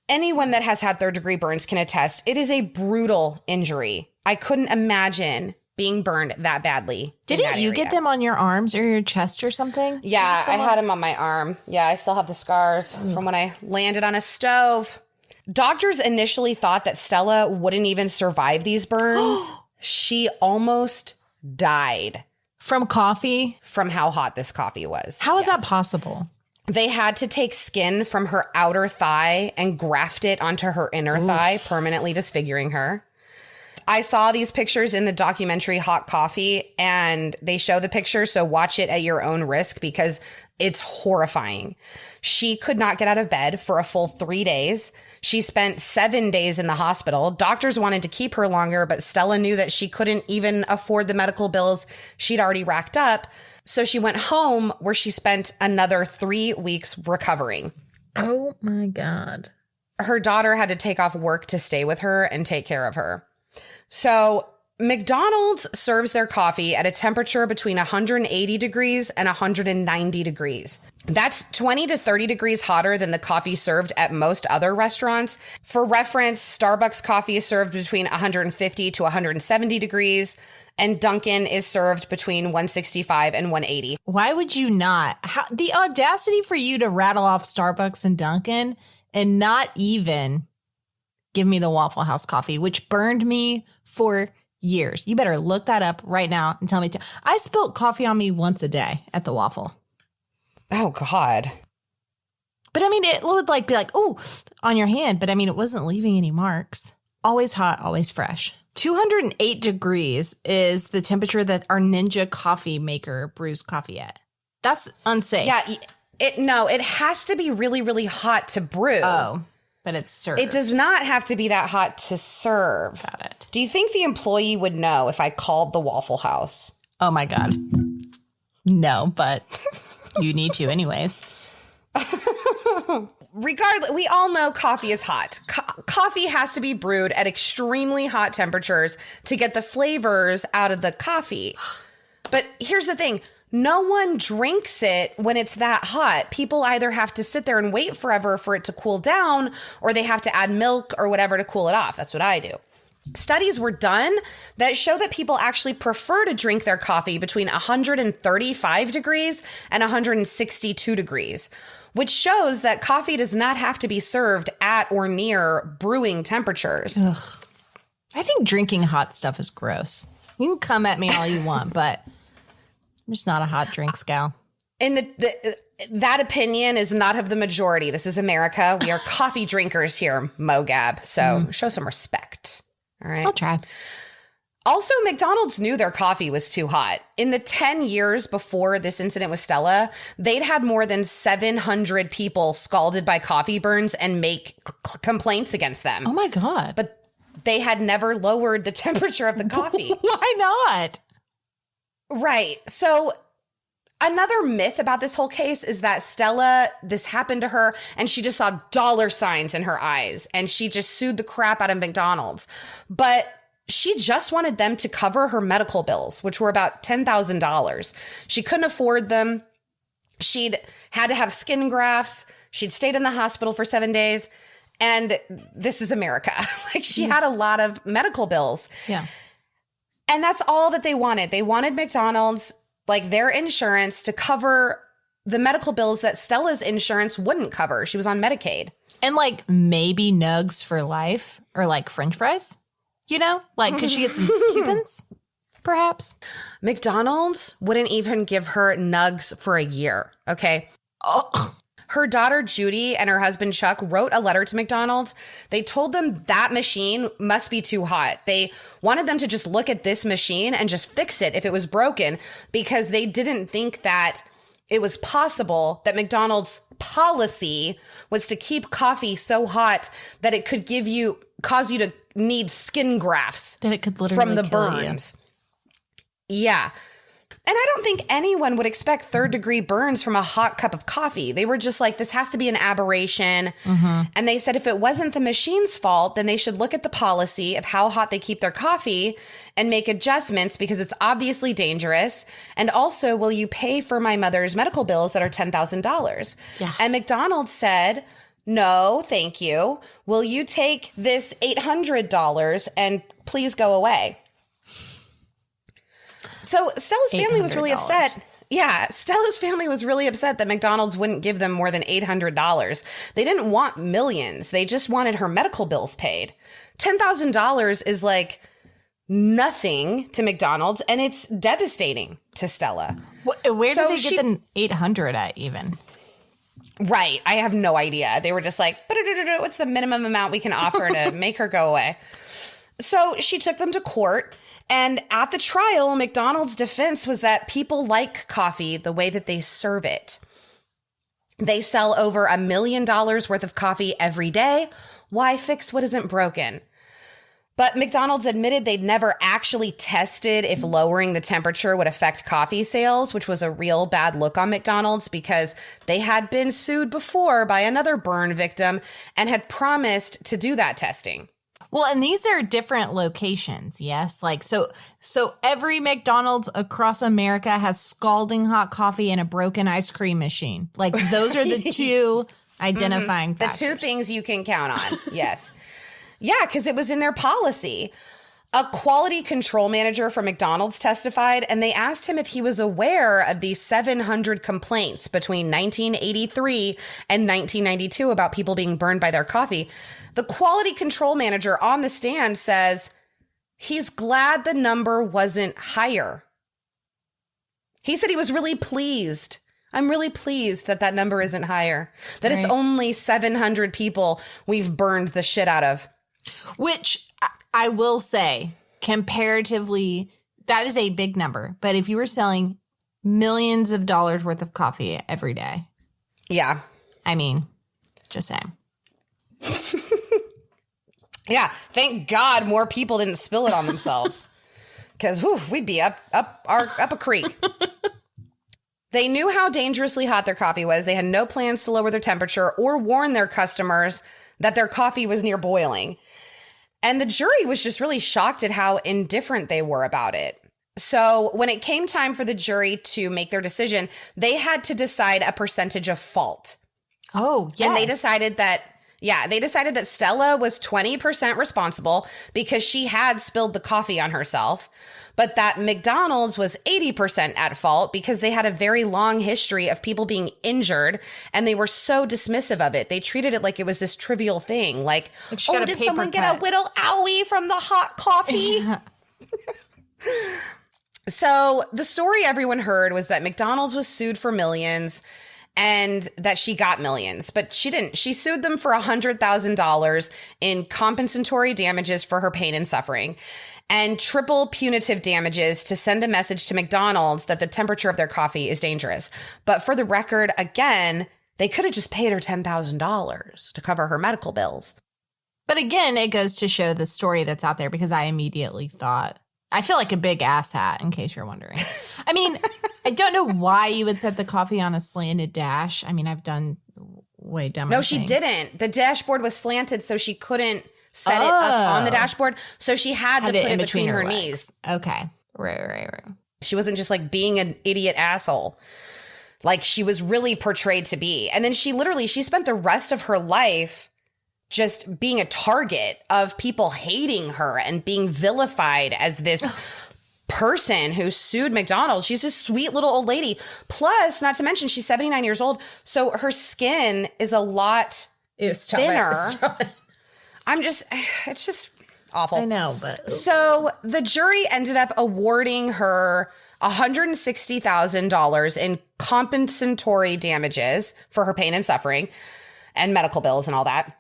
Anyone that has had third-degree burns can attest. It is a brutal injury. I couldn't imagine being burned that badly. Didn't you get them on your arms or your chest or something? Yeah, I had them on my arm. Yeah, I still have the scars from when I landed on a stove. Doctors initially thought that Stella wouldn't even survive these burns. She almost died. From coffee? From how hot this coffee was. How is that possible? They had to take skin from her outer thigh and graft it onto her inner thigh, permanently disfiguring her. I saw these pictures in the documentary Hot Coffee, and they show the pictures, so watch it at your own risk because it's horrifying. She could not get out of bed for a full 3 days. She spent 7 days in the hospital. Doctors wanted to keep her longer, but Stella knew that she couldn't even afford the medical bills she'd already racked up. So she went home, where she spent another 3 weeks recovering. Oh my God. Her daughter had to take off work to stay with her and take care of her. So McDonald's serves their coffee at a temperature between 180 degrees and 190 degrees. That's 20 to 30 degrees hotter than the coffee served at most other restaurants. For reference, Starbucks coffee is served between 150 to 170 degrees, and Dunkin' is served between 165 and 180. Why would you not? The audacity for you to rattle off Starbucks and Dunkin' and not even give me the Waffle House coffee, which burned me for years. You better look that up right now and tell me. I spilt coffee on me once a day at the Waffle. Oh, God. But I mean, it would be like, ooh, on your hand. But I mean, it wasn't leaving any marks. Always hot, always fresh. 208 degrees is the temperature that our Ninja coffee maker brews coffee at. That's unsafe. Yeah. It has to be really, really hot to brew. Oh, but it's served. It does not have to be that hot to serve. Got it. Do you think the employee would know if I called the Waffle House? Oh, my God. No, but you need to anyways. Regardless, we all know coffee is hot. Coffee has to be brewed at extremely hot temperatures to get the flavors out of the coffee. But here's the thing. No one drinks it when it's that hot. People either have to sit there and wait forever for it to cool down, or they have to add milk or whatever to cool it off. That's what I do. Studies were done that show that people actually prefer to drink their coffee between 135 degrees and 162 degrees, which shows that coffee does not have to be served at or near brewing temperatures. Ugh. I think drinking hot stuff is gross. You can come at me all you want, but I'm just not a hot drinks gal. And that opinion is not of the majority. This is America. We are coffee drinkers here, Mogab. So show some respect. All right. I'll try. Also, McDonald's knew their coffee was too hot. In the 10 years before this incident with Stella, they'd had more than 700 people scalded by coffee burns and make complaints against them. Oh my God. But they had never lowered the temperature of the coffee. Why not? Right. So another myth about this whole case is that Stella, this happened to her and she just saw dollar signs in her eyes and she just sued the crap out of McDonald's. But she just wanted them to cover her medical bills, which were about $10,000. She couldn't afford them. She'd had to have skin grafts. She'd stayed in the hospital for 7 days. And this is America. Like, she had a lot of medical bills. Yeah. And that's all that they wanted. They wanted McDonald's, like, their insurance to cover the medical bills that Stella's insurance wouldn't cover. She was on Medicaid. And like maybe nugs for life or like French fries. You know, like, could she get some coupons, perhaps? McDonald's wouldn't even give her nugs for a year, okay? Oh. Her daughter, Judy, and her husband, Chuck, wrote a letter to McDonald's. They told them that machine must be too hot. They wanted them to just look at this machine and just fix it if it was broken, because they didn't think that it was possible that McDonald's policy was to keep coffee so hot that it could cause you to need skin grafts that it could literally from the kill burns. Yeah. And I don't think anyone would expect third-degree burns from a hot cup of coffee. They were just like, this has to be an aberration. And they said if it wasn't the machine's fault, then they should look at the policy of how hot they keep their coffee and make adjustments, because it's obviously dangerous. And also, will you pay for my mother's medical bills that are $10,000? Yeah. And McDonald's said, no, thank you. Will you take this $800 and please go away? So Stella's family was really upset. Yeah, Stella's family was really upset that McDonald's wouldn't give them more than $800. They didn't want millions. They just wanted her medical bills paid. $10,000 is like nothing to McDonald's, and it's devastating to Stella. Where did they get the 800 at even? Right. I have no idea. They were just like, what's the minimum amount we can offer to make her go away? So she took them to court. And at the trial, McDonald's defense was that people like coffee the way that they serve it. They sell over $1 million worth of coffee every day. Why fix what isn't broken? But McDonald's admitted they'd never actually tested if lowering the temperature would affect coffee sales, which was a real bad look on McDonald's, because they had been sued before by another burn victim and had promised to do that testing. Well, and these are different locations, yes? Like, so every McDonald's across America has scalding hot coffee and a broken ice cream machine. Like, those are the two identifying factors. The two things you can count on, yes. Yeah, because it was in their policy. A quality control manager for McDonald's testified, and they asked him if he was aware of these 700 complaints between 1983 and 1992 about people being burned by their coffee. The quality control manager on the stand says he's glad the number wasn't higher. He said he was really pleased. I'm really pleased that that number isn't higher, that It's only 700 people we've burned the shit out of. Which I will say, comparatively, that is a big number. But if you were selling millions of dollars worth of coffee every day. Yeah. I mean, just saying. Yeah, thank God more people didn't spill it on themselves, because we'd be up a creek. They knew how dangerously hot their coffee was. They had no plans to lower their temperature or warn their customers that their coffee was near boiling. And the jury was just really shocked at how indifferent they were about it. So when it came time for the jury to make their decision, they had to decide a percentage of fault. Oh, yes. And they decided that Stella was 20% responsible because she had spilled the coffee on herself, but that McDonald's was 80% at fault because they had a very long history of people being injured, and they were so dismissive of it. They treated it like it was this trivial thing. Like did someone get a little owie from the hot coffee? So the story everyone heard was that McDonald's was sued for millions and that she got millions, but she didn't. She sued them for $100,000 in compensatory damages for her pain and suffering and triple punitive damages to send a message to McDonald's that the temperature of their coffee is dangerous. But for the record, again, they could have just paid her $10,000 to cover her medical bills. But again, it goes to show the story that's out there because I immediately thought, I feel like a big ass hat, in case you're wondering. I mean, I don't know why you would set the coffee on a slanted dash. I mean, I've done way dumber No, she things. didn't. The dashboard was slanted, so she couldn't set it up on the dashboard. So she had to put it between her knees. Okay. Right. She wasn't just like being an idiot asshole like she was really portrayed to be. And then she spent the rest of her life just being a target of people hating her and being vilified as this person who sued McDonald's. She's this sweet little old lady. Plus, not to mention, she's 79 years old. So her skin is a lot thinner. It's just awful. I know, but. So the jury ended up awarding her $160,000 in compensatory damages for her pain and suffering and medical bills and all that,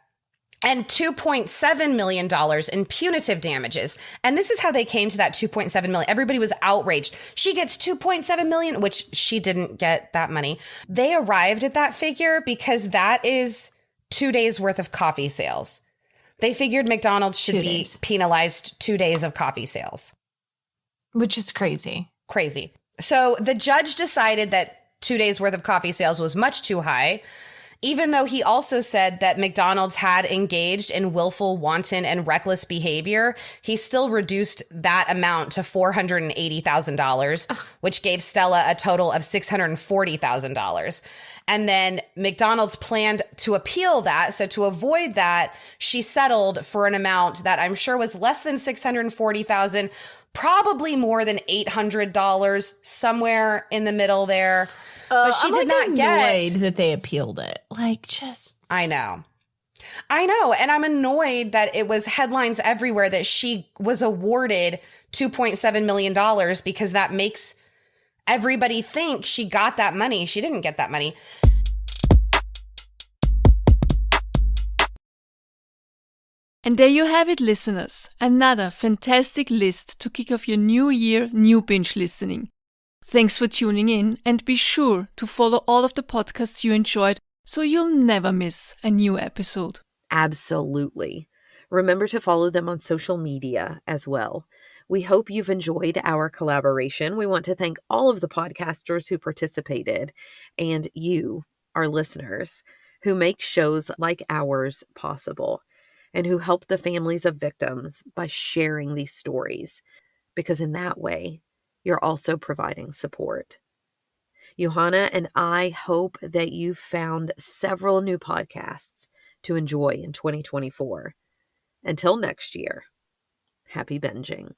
and $2.7 million in punitive damages. And this is how they came to that $2.7 million. Everybody was outraged. She gets $2.7 million, which she didn't get that money. They arrived at that figure because that is 2 days worth of coffee sales. They figured McDonald's should be penalized 2 days of coffee sales. Which is crazy. Crazy. So the judge decided that 2 days worth of coffee sales was much too high, even though he also said that McDonald's had engaged in willful, wanton, and reckless behavior. He still reduced that amount to $480,000, which gave Stella a total of $640,000. And then McDonald's planned to appeal that. So to avoid that, she settled for an amount that I'm sure was less than $640,000, probably more than $800, somewhere in the middle there. But she did not get that they appealed it. I know. And I'm annoyed that it was headlines everywhere that she was awarded $2.7 million because that makes everybody think she got that money. She didn't get that money. And there you have it, listeners. Another fantastic list to kick off your new year, new binge listening. Thanks for tuning in, and be sure to follow all of the podcasts you enjoyed so you'll never miss a new episode. Absolutely. Remember to follow them on social media as well. We hope you've enjoyed our collaboration. We want to thank all of the podcasters who participated and you, our listeners, who make shows like ours possible and who help the families of victims by sharing these stories, because in that way, you're also providing support. Johanna and I hope that you've found several new podcasts to enjoy in 2024. Until next year, happy binging.